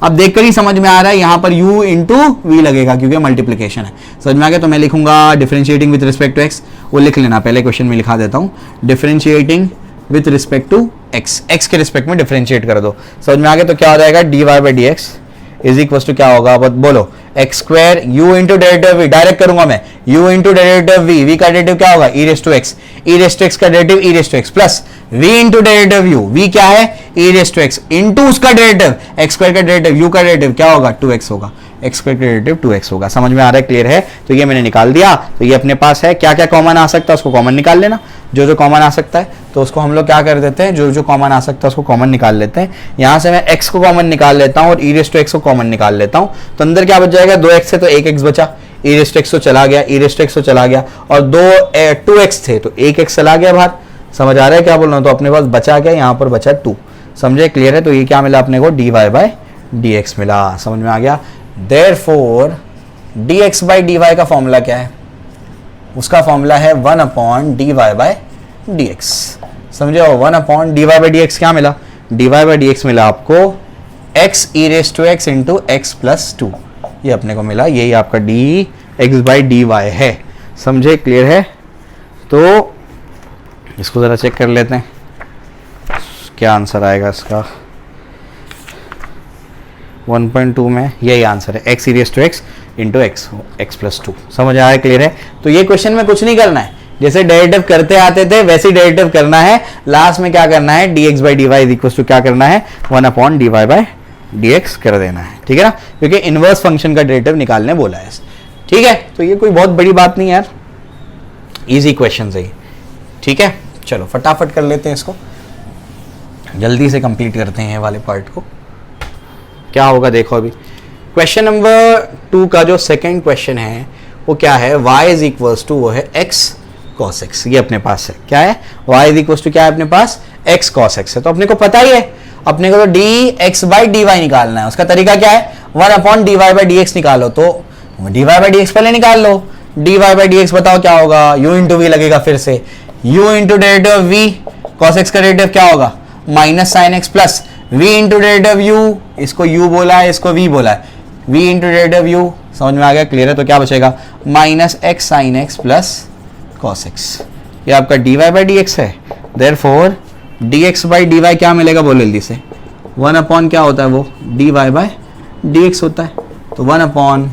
अब देखकर ही समझ में आ रहा है, यहां पर u इंटू वी लगेगा क्योंकि मल्टीप्लीकेशन है। समझ में आ गया। तो मैं लिखूंगा differentiating with respect to x, वो लिख लेना, पहले क्वेश्चन में लिखा देता हूं, differentiating with respect to x, x के रिस्पेक्ट में डिफरेंशिएट कर दो। समझ में आ गया। तो क्या हो जाएगा, dy by dx is equal to क्या होगा, बोलो, x square u into derivative v, direct करूंगा मैं, u into derivative v, v का डेरिवेटिव क्या होगा, e raise to x, e raise to x का derivative e raise to x plus v into derivative u, v क्या है, e raise to x into उसका derivative x square का derivative, u का derivative क्या होगा, 2x होगा, x square का डेरिवेटिव 2x होगा। समझ में आ रहा है, क्लियर है। तो ये मैंने निकाल दिया, तो ये अपने पास है। क्या क्या कॉमन आ सकता है उसको कॉमन निकाल लेना, जो जो कॉमन आ सकता है तो उसको हम लोग क्या कर देते हैं, जो जो कॉमन आ सकता है उसको कॉमन निकाल लेते हैं। यहां से मैं x को कॉमन निकाल लेता हूं और e रेज टू x को कॉमन निकाल लेता हूं, तो अंदर क्या बच जाएगा, 2x से तो 1x बचा, e रेज टू x तो चला गया, e रेज टू x तो चला गया, और 2x थे तो 1x चला गया बाहर। समझ आ रहा है क्या बोल रहा हूं, तो अपने पास बचा क्या, यहां पर बचा 2। समझे, क्लियर है। तो ये क्या मिला अपने को, dy बाय dx मिला। समझ में आ गया। Therefore dx बाई dy का फॉर्मूला क्या है, उसका फॉर्मूला है 1 अपॉन dy बाई dx। समझे, 1 अपॉन dy बाई dx क्या मिला, dy बाई dx मिला आपको x e raise to x into x plus 2, ये अपने को मिला, यही आपका dx बाई dy है। समझे, क्लियर है। तो इसको जरा चेक कर लेते हैं क्या आंसर आएगा इसका। 1.2 में यही आंसर है, x series to x into x plus 2। समझ आ रहा है, क्लियर है। तो ये क्वेश्चन में कुछ नहीं करना है, जैसे डेरिवेटिव करते आते थे वैसे ही डेरिवेटिव करना है। लास्ट में क्या करना है, dx by dy is equal to क्या करना है, 1 अपॉन dy बाई dx कर देना है, ठीक है ना, क्योंकि इनवर्स फंक्शन का डेरिवेटिव निकालने बोला है। ठीक है, तो ये कोई बहुत बड़ी बात नहीं यार, इजी क्वेश्चन है, ठीक है, चलो फटाफट कर लेते हैं इसको, जल्दी से कंप्लीट करते हैं ये वाले पार्ट को। क्या होगा देखो अभी क्वेश्चन नंबर 2 का जो सेकंड क्वेश्चन है वो क्या है, y इज इक्वल्स टू वो है x cos x, ये अपने पास है क्या है, y इज इक्वल्स टू क्या है अपने पास x cos x है, तो अपने को पता ही है, अपने को तो dx by dy निकालना है। उसका तरीका क्या है, 1 अपॉन dy by dx निकालो, तो dy by dx पहले निकाल लो, dy by dx बताओ क्या होगा, u इंटू वी लगेगा, फिर से u into derivative v, cos x का डेरिवेटिव क्या होगा minus sine x plus v into derivative u, इसको u बोला है इसको v बोला है, v इंटू डेरिवेटिव u, समझ में आ गया, क्लियर है। तो क्या बचेगा minus x sine x plus cos x, ये आपका dy by dx है, देयरफॉर dx by dy क्या मिलेगा बोलो जल्दी से, 1 अपॉन क्या होता है वो dy by dx होता है, तो 1 upon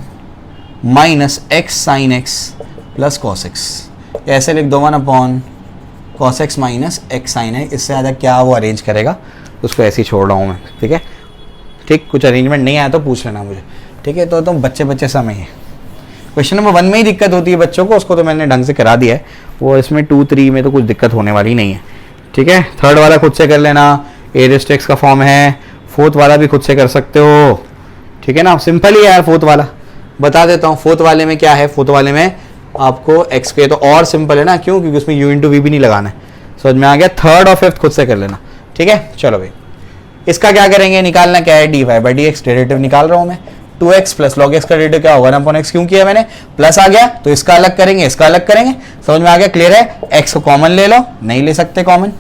minus x sine x plus cos x, ऐसे लिख दो 1 upon cos x minus x sine x, इससे ज़्यादा क्या वो अरेंज करेगा उसको ऐसे ही छोड़ रहा हूँ मैं, ठीक है। ठीक, कुछ अरेंजमेंट नहीं आया तो पूछ लेना मुझे, ठीक है। तो तुम बच्चे समय है, क्वेश्चन नंबर 1 में ही दिक्कत होती है बच्चों को, उसको तो मैंने ढंग से करा दिया है, वो इसमें 2, 3 में तो कुछ दिक्कत होने वाली नहीं है, ठीक है। थर्ड वाला खुद से कर लेना, ए रेस्ट एक्स का फॉर्म है, फोर्थ वाला भी खुद से कर सकते हो, ठीक है ना, सिंपल ही है यार। फोर्थ वाला बता देता हूँ, फोर्थ वाले में क्या है, फोर्थ वाले में आपको एक्स के तो और सिंपल है ना, क्यों, क्योंकि उसमें यू इंटू वी भी नहीं लगाना है, समझ में आ गया। थर्ड और फिफ्थ खुद से कर लेना, ठीक है। चलो भाई इसका क्या करेंगे, निकालना क्या है, dy by dx, डेरिवेटिव निकाल रहा हूँ मैं, 2x प्लस log x का डेरिवेटिव क्या होगा 1 अपॉन x, क्यों किया मैंने, प्लस आ गया तो इसका अलग करेंगे इसका अलग करेंगे, समझ में आ गया, क्लियर है। x को कॉमन ले लो, नहीं ले सकते कॉमन,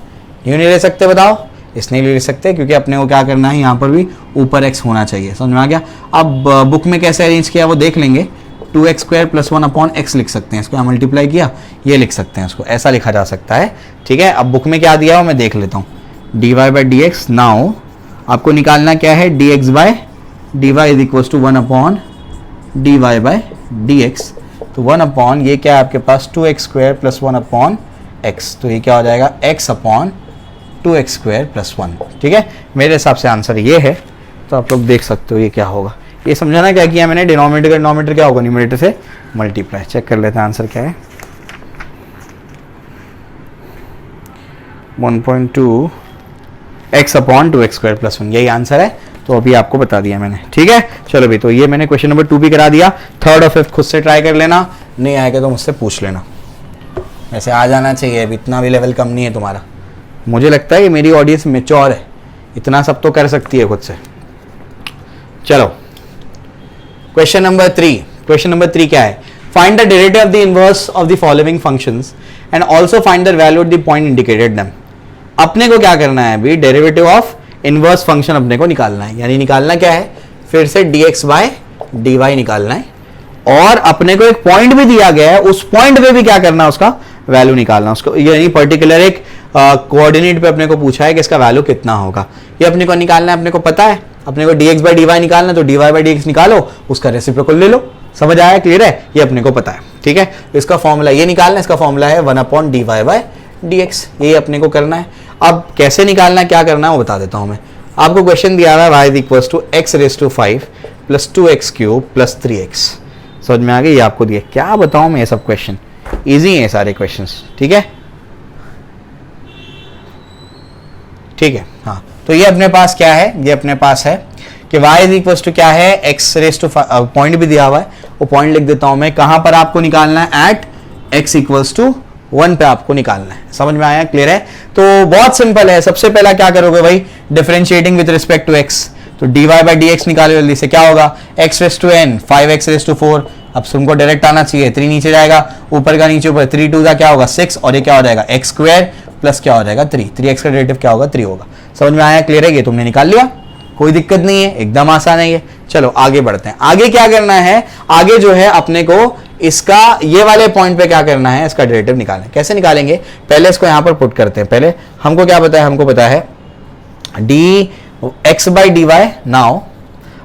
क्यों नहीं ले सकते बताओ, इसलिए ले सकते क्योंकि अपने को क्या करना है, यहाँ पर भी ऊपर x होना चाहिए, समझ में आ गया। अब बुक में कैसे अरेंज किया वो देख लेंगे, 2x square plus 1 upon x लिख सकते हैं, इसको यहाँ मल्टीप्लाई किया, ये लिख सकते हैं, इसको ऐसा लिखा जा सकता है, ठीक है। अब बुक में क्या दिया हो मैं देख लेता हूँ, dy by dx, नाउ आपको निकालना क्या है, dx by dy is equals to 1 upon dy by dx, तो 1 अपॉन ये क्या है आपके पास 2x square plus 1 upon x, तो ये क्या हो जाएगा x upon 2x square plus 1, ठीक है। मेरे हिसाब से आंसर ये है, तो आप लोग देख सकते हो ये क्या होगा, ये समझाना क्या किया मैंने, डिनोमिनेटर का डिनोमिनेटर क्या होगा न्यूमरेटर से मल्टीप्लाई, चेक कर लेते हैं आंसर क्या है, 1.2 x upon 2x square plus 1, यही आंसर है, तो अभी आपको बता दिया मैंने, ठीक है। चलो भाई, तो ये मैंने क्वेश्चन नंबर 2 भी करा दिया, थर्ड और फिफ्थ खुद से ट्राई कर लेना, नहीं आएगा तो मुझसे पूछ लेना, वैसे आ जाना चाहिए, अभी इतना भी लेवल कम नहीं है तुम्हारा, मुझे लगता है कि मेरी ऑडियंस मैच्योर है, इतना सब तो कर सकती है खुद से। चलो क्वेश्चन नंबर 3, क्वेश्चन नंबर 3 क्या है, find the derivative of the inverse of the following functions and also find the value at the point indicated them. अपने को क्या करना है अभी, डेरिवेटिव ऑफ इनवर्स फंक्शन अपने को निकालना है, यानी निकालना क्या है, फिर से dx by dy निकालना है, और अपने को एक पॉइंट भी दिया गया है, उस पॉइंट पे भी क्या करना है, उसका वैल्यू निकालना, उसको यानी पर्टिकुलर एक कोऑर्डिनेट पे अपने को पूछा है कि इसका वैल्यू कितना होगा, ये अपने को निकालना है, अपने को पता है, अपने को dx by dy निकालना, तो dy by dx निकालो, उसका रेसिप्रोकल ले लो, समझ आया, क्लियर है, ये अपने को पता है, ठीक है। इसका फॉर्मूला ये निकालना है, इसका फॉर्मूला है 1 अपॉन dy by dx, ये अपने को करना है। अब कैसे निकालना है, क्या करना है वो बता देता हूं मैं, आपको क्वेश्चन दिया हुआ है y equals to x raise to 5 plus 2x cube plus 3x, समझ में आ गया, ये आपको दिया, क्या बताऊं मैं, ये सब क्वेश्चन इजी है सारे क्वेश्चंस, ठीक है, ठीक है। हाँ, तो ये अपने पास क्या है, ये अपने पास है कि y इज इक्वल्स टू क्या है, x रेज टू, पॉइंट भी दिया हुआ है, वो पॉइंट लिख देता हूं मैं, कहां पर आपको निकालना है, एट x इक्वल्स टू 1 पे आपको निकालना है, समझ में आया, क्लियर है। तो बहुत सिंपल है, सबसे पहला क्या करोगे भाई, differentiating with respect to x, तो dy by dx निकालो जल्दी से, क्या होगा x raise to n 5x raise to 4, अब तुमको डायरेक्ट आना चाहिए, 3 नीचे जाएगा, ऊपर का नीचे ऊपर, 3 2 का क्या होगा 6, और ये क्या हो जाएगा x स्क्वायर प्लस क्या हो जाएगा 3, 3x का डेरिवेटिव क्या होगा 3 होगा, समझ में आया, क्लियर है, ये तुमने निकाल लिया, कोई दिक्कत नहीं है, एकदम आसान है ये। चलो आगे बढ़ते हैं, आगे क्या करना है, आगे जो है अपने को इसका ये वाले पॉइंट पे क्या करना है, इसका डेरिवेटिव निकालना है, कैसे निकालेंगे, पहले इसको यहां पर पुट करते हैं, पहले हमको क्या पता है, हमको पता है dx by dy, नाउ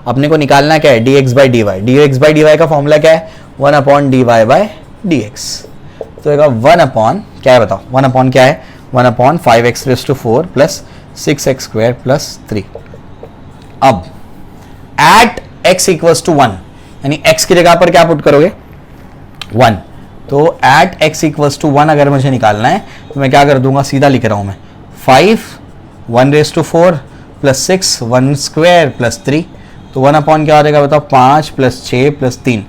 अपने को निकालना क्या है, dx by dy, dx by dy का फॉर्मूला क्या है, 1 अपॉन dy by dx, तो 1 अपॉन क्या है बताओ, 1 अपॉन क्या है, 1 upon 5x raise to 4 plus 6x square plus 3। अब एट x इक्वल्स टू 1, यानी x की जगह पर क्या पुट करोगे 1, तो एट x इक्वल्स टू 1 अगर मुझे निकालना है तो मैं क्या कर दूंगा, सीधा लिख रहा हूं मैं 5 1⁴ प्लस 6 1 स्क्वायर प्लस 3, तो 1 अपॉन क्या हो जाएगा बताओ, 5 प्लस 6 प्लस 3,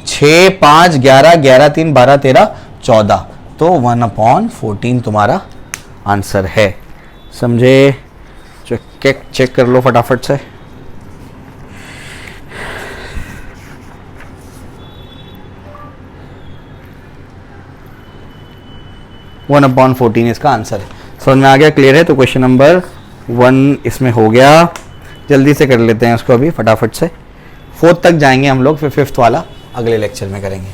6 5 11 11 3 12 13 14, तो 1/14 तुम्हारा आंसर है। समझे? चेक कर लो फटाफट से। वन अपॉन 14 इसका आंसर है। समझ में आ गया? क्लियर है? तो क्वेश्चन नंबर 1 इसमें हो गया। जल्दी से कर लेते हैं उसको अभी फटाफट से। 4th तक जाएंगे हम लोग, फिर 5th वाला अगले लेक्चर में करेंगे।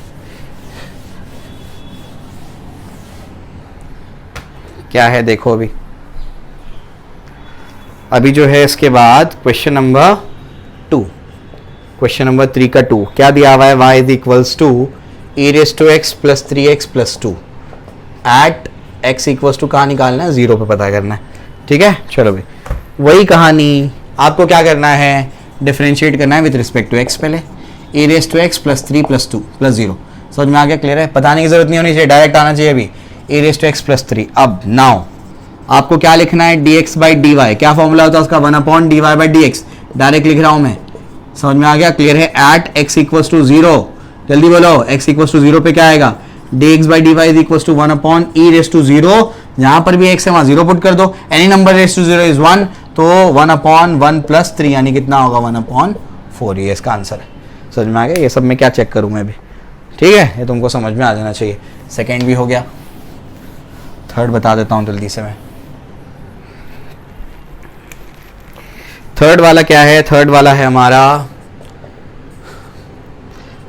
क्या है देखो अभी जो है इसके बाद क्वेश्चन नंबर 2, क्वेश्चन नंबर 3 का 2 क्या दिया हुआ है, y is equals to e⁻x plus 3x plus 2 at x equals to कहाँ निकालना है, 0 पे पता करना है। ठीक है, चलो भाई वही कहानी, आपको क्या करना है, डिफरेंशिएट करना है विद रिस्पेक्ट टू x। पहले e⁻x प्लस 3 प्लस 2 प्लस 0, समझ में आ गया? क्लियर है? बताने की जरूरत नहीं होनी चाहिए, डायरेक्ट आना चाहिए अभी e⁻x प्लस 3। अब नाउ आपको क्या लिखना है, dx बाई डी वाई, क्या फॉर्मूला होता है उसका, 1/dy बाई dx, डायरेक्ट लिख रहा हूं मैं। समझ में आ गया? क्लियर है? एट x इक्वल्स टू 0, जल्दी बोलो, x इक्वल्स टू 0 पे क्या आएगा, dx by dy is equals to 1/e⁻0, जहां पर भी x है वहां 0 पुट कर दो, any number raise to 0 is 1, तो 1/1 प्लस 3 यानी कितना होगा, 1/4, ये इसका आंसर है। समझ में आ गया? ये सब मैं क्या चेक करूं मैं भी, ठीक है, ये तुमको समझ में आ जाना चाहिए। सेकेंड भी हो गया, थर्ड बता देता हूं जल्दी से मैं। थर्ड वाला क्या है, थर्ड वाला है हमारा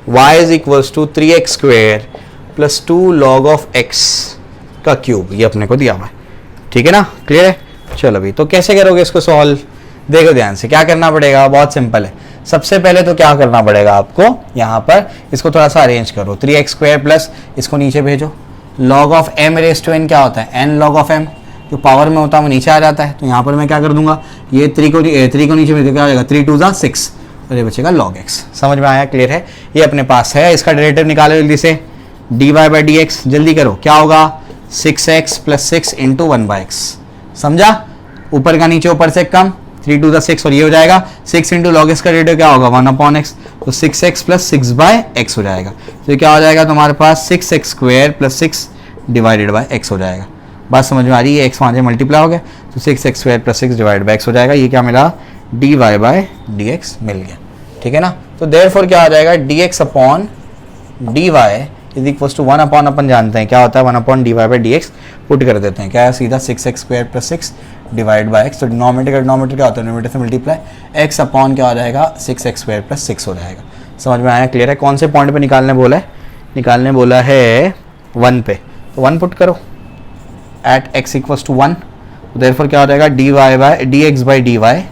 y is equals to 3x square plus 2 log of x का क्यूब, ये अपने को दिया हुआ है। ठीक है ना? क्लियर है? चलो भाई, तो कैसे करोगे इसको सॉल्व, देखो ध्यान से। क्या करना पड़ेगा, बहुत सिंपल है। सबसे पहले तो क्या करना पड़ेगा आपको, यहाँ पर इसको थोड़ा सा अरेंज करो, 3x स्क्वेयर प्लस इसको नीचे भेजो, log of m raise to n क्या होता है, n log ऑफ m, जो पावर में होता है वो नीचे आ जाता है। तो यहाँ पर मैं क्या कर दूंगा, ये 3 को नीचे भेज, क्या हो जाएगा, 3 2 जा 6, और ये बचेगा log x। समझ में आया? क्लियर है? ये अपने पास है, इसका डेरिवेटिव निकालो जल्दी से, dy बाई dx, जल्दी करो, क्या होगा, 6x प्लस 6 इंटू 1/x। समझा? ऊपर का नीचे, ऊपर से कम, 3 2 जा 6, और ये हो जाएगा 6 इंटू log x का डेरिवेटिव क्या होगा, 1/x, तो 6x प्लस 6/x हो जाएगा। तो क्या हो जाएगा तुम्हारे पास, 6x square plus 6 divided by x हो जाएगा। बात समझ में आ रही है? x वहाँ से मल्टीप्लाई हो गया, तो 6x square plus 6 divide by x हो जाएगा। ये क्या मिला, dy बाई dx मिल गया। ठीक है ना? तो देयरफॉर क्या आ जाएगा, dx upon dy is equals to 1 upon, अपन जानते हैं क्या होता है, 1/dy बाई dx पुट कर देते हैं, क्या है, सीधा 6x square plus 6 divide by x। तो डिनोमिनेटर का डिनोमिनेटर क्या होता है, डिनोमिनेटर से मल्टीप्लाई, x अपॉन क्या हो जाएगा, 6x स्क्वायर प्लस 6 हो जाएगा। समझ में आया? क्लियर है? कौन से पॉइंट पे निकालने बोला है, निकालने बोला है 1 पे, तो 1 पुट करो at x equals to 1, therefore क्या हो जाएगा, dx by dy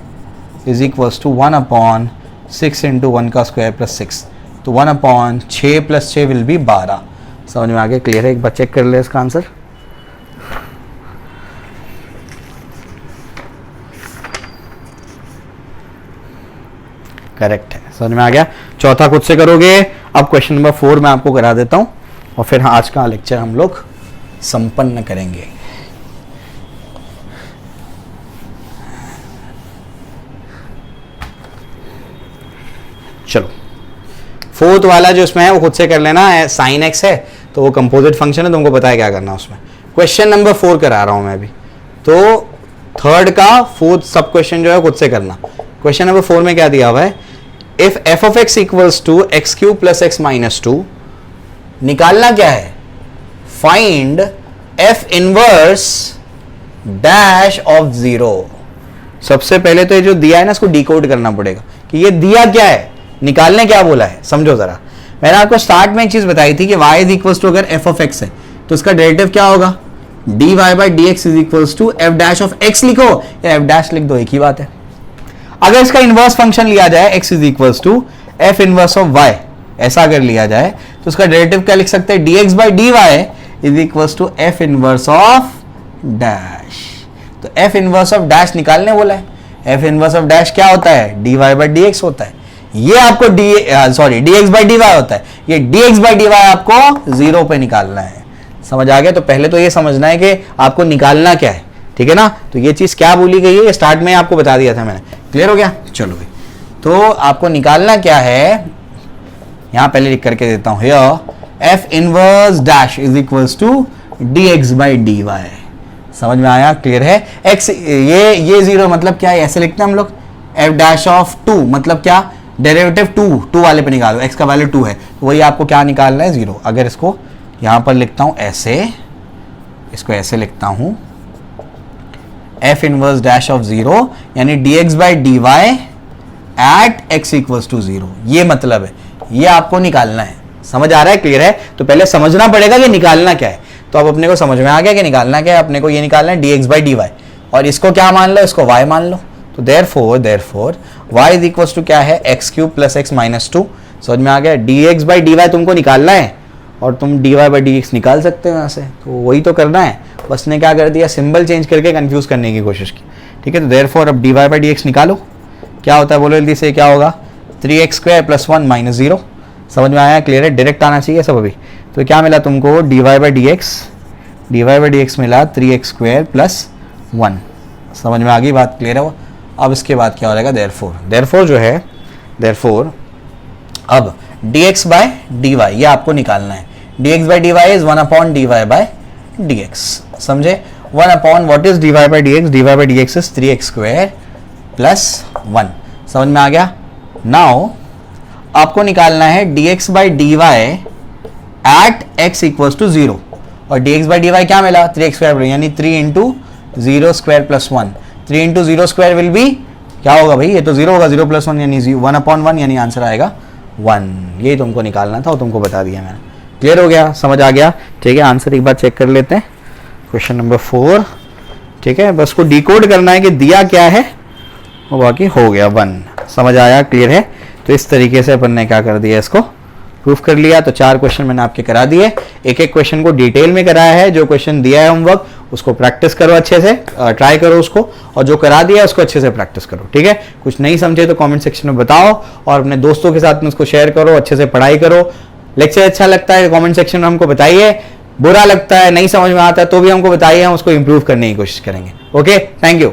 is equals to 1/6 into 1 का स्क्वायर प्लस 6, तो 1/6 प्लस 6 विल बी 12। समझ में आ गया? क्लियर है? एक बार चेक कर ले इसका आंसर। करेक्ट है, समझ में आ गया। चौथा खुद से करोगे। अब क्वेश्चन नंबर 4 मैं आपको करा देता हूं, और फिर आज का लेक्चर हम लोग संपन्न करेंगे। चलो, 4th वाला जो इसमें है वो खुद से कर लेना है, साइन x है तो वो कंपोजिट फंक्शन है, तुमको पता है क्या करना उसमें। क्वेश्चन नंबर 4 करा रहा हूं मैं अभी, तो थर्ड का 4th सब क्वेश्चन जो है खुद से करना। क्वेश्चन नंबर 4 में क्या दिया हुआ है, if f of x equals to x cube plus x minus 2, निकालना क्या है, find f inverse dash of 0। सबसे पहले तो ये जो दिया है ना, इसको डिकोड करना पड़ेगा कि ये दिया क्या है, निकालने क्या बोला है। समझो जरा, मैंने आपको स्टार्ट में एक चीज बताई थी कि y इज इक्वल्स टू, अगर f ऑफ x है तो इसका डेरिवेटिव क्या होगा, dy by dx is equals to f dash of x लिखो या f डैश लिख दो, एक ही बात है। अगर इसका इनवर्स फंक्शन लिया जाए, x is equals to f inverse of y, ऐसा अगर लिया जाए तो उसका डेरिवेटिव क्या लिख सकते हैं, dx by dy is equals to f inverse of dash. तो f इनवर्स ऑफ डैश निकालने बोला है। f इनवर्स ऑफ डैश क्या होता है, dy बाई dx होता है। ये आपको dx बाई dy होता है, ये dx बाई dy आपको 0 पे निकालना है। समझ आ गया? तो पहले तो ये समझना है कि आपको निकालना क्या है, ठीक है ना। तो ये चीज क्या बोली गई है, स्टार्ट में आपको बता दिया था मैंने, क्लियर हो गया? चलो भाई, तो आपको निकालना क्या है, यहां पहले लिख करके देता हूं, here f inverse dash is equals to dx by dy। समझ में आया? क्लियर है? x ये 0 मतलब क्या है, ऐसे लिखते हैं हम लोग, f डैश ऑफ 2 मतलब क्या, डेरिवेटिव 2 वाले पे निकालो, x का वैल्यू 2 है, तो वही आपको क्या निकालना है, 0। अगर इसको यहां पर लिखता हूं ऐसे, इसको ऐसे लिखता हूं, f इनवर्स डैश ऑफ 0 यानी dx by dy at x equals to 0, ये मतलब है, ये आपको निकालना है। समझ आ रहा है? क्लियर है? तो पहले समझना पड़ेगा कि निकालना क्या है। तो अब अपने को समझ में आ गया कि निकालना क्या है, अपने को ये निकालना है dx बाई dy, और इसको क्या मान लो, इसको y मान लो। तो therefore y is equals to क्या है, x cube plus x minus 2। समझ में आ गया? dx बाई dy तुमको निकालना है, और तुम dy बाई dx निकाल सकते हो यहाँ से, तो वही तो करना है। बस ने क्या कर दिया, सिंबल चेंज करके कंफ्यूज करने की कोशिश की, ठीक है। तो देयरफॉर अब dy बाई dx निकालो, क्या होता है बोलो जल्दी से, क्या होगा, 3x स्क्वायर प्लस 1 माइनस 0। समझ में आया? क्लियर है? डायरेक्ट आना चाहिए सब अभी। तो क्या मिला तुमको, dy बाई dx मिला 3x स्क्वायर प्लस 1। समझ में आ गई बात? क्लियर है वो? अब इसके बाद क्या हो जाएगा, देयरफॉर जो है, देयरफॉर अब dx बाय dy ये आपको निकालना है। dx by dy is 1 upon dy by dx। समझे? 1 upon what is dy by dx, dy by dx is 3x square plus 1। समझ में आ गया? नाउ आपको निकालना है dx by dy at x equals to 0, और dx बाई dy क्या मिला, 3x स्क्वायर, यानी 3 into 0 square plus 1। 3 into 0 square will be, क्या होगा भाई, ये तो 0 होगा, 0 प्लस 1 यानी 1 अपॉन 1, यानी आंसर आएगा 1। ये तुमको निकालना था और तुमको बता दिया मैंने। क्लियर हो गया? समझ आ गया? ठीक है, आंसर एक बार चेक कर लेते हैं, क्वेश्चन नंबर 4। ठीक है, बस को डिकोड करना है कि दिया क्या है, और बाकी हो गया 1। समझ आया? क्लियर है? तो इस तरीके से अपन ने क्या कर दिया, इसको प्रूफ कर लिया। तो 4 क्वेश्चन मैंने आपके करा दिए, एक एक क्वेश्चन को डिटेल में कराया है। जो क्वेश्चन दिया है होमवर्क उसको प्रैक्टिस करो अच्छे से, ट्राई करो उसको, और जो करा दिया है उसको अच्छे से प्रैक्टिस करो। ठीक है, कुछ नहीं समझे तो कमेंट सेक्शन में बताओ, और अपने दोस्तों के साथ में उसको शेयर करो, अच्छे से पढ़ाई करो। लेक्चर अच्छा लगता है कमेंट सेक्शन में हमको बताइए, बुरा लगता है, नहीं समझ में आता है तो भी हमको बताइए, हम उसको इंप्रूव करने की कोशिश करेंगे। Okay, thank you.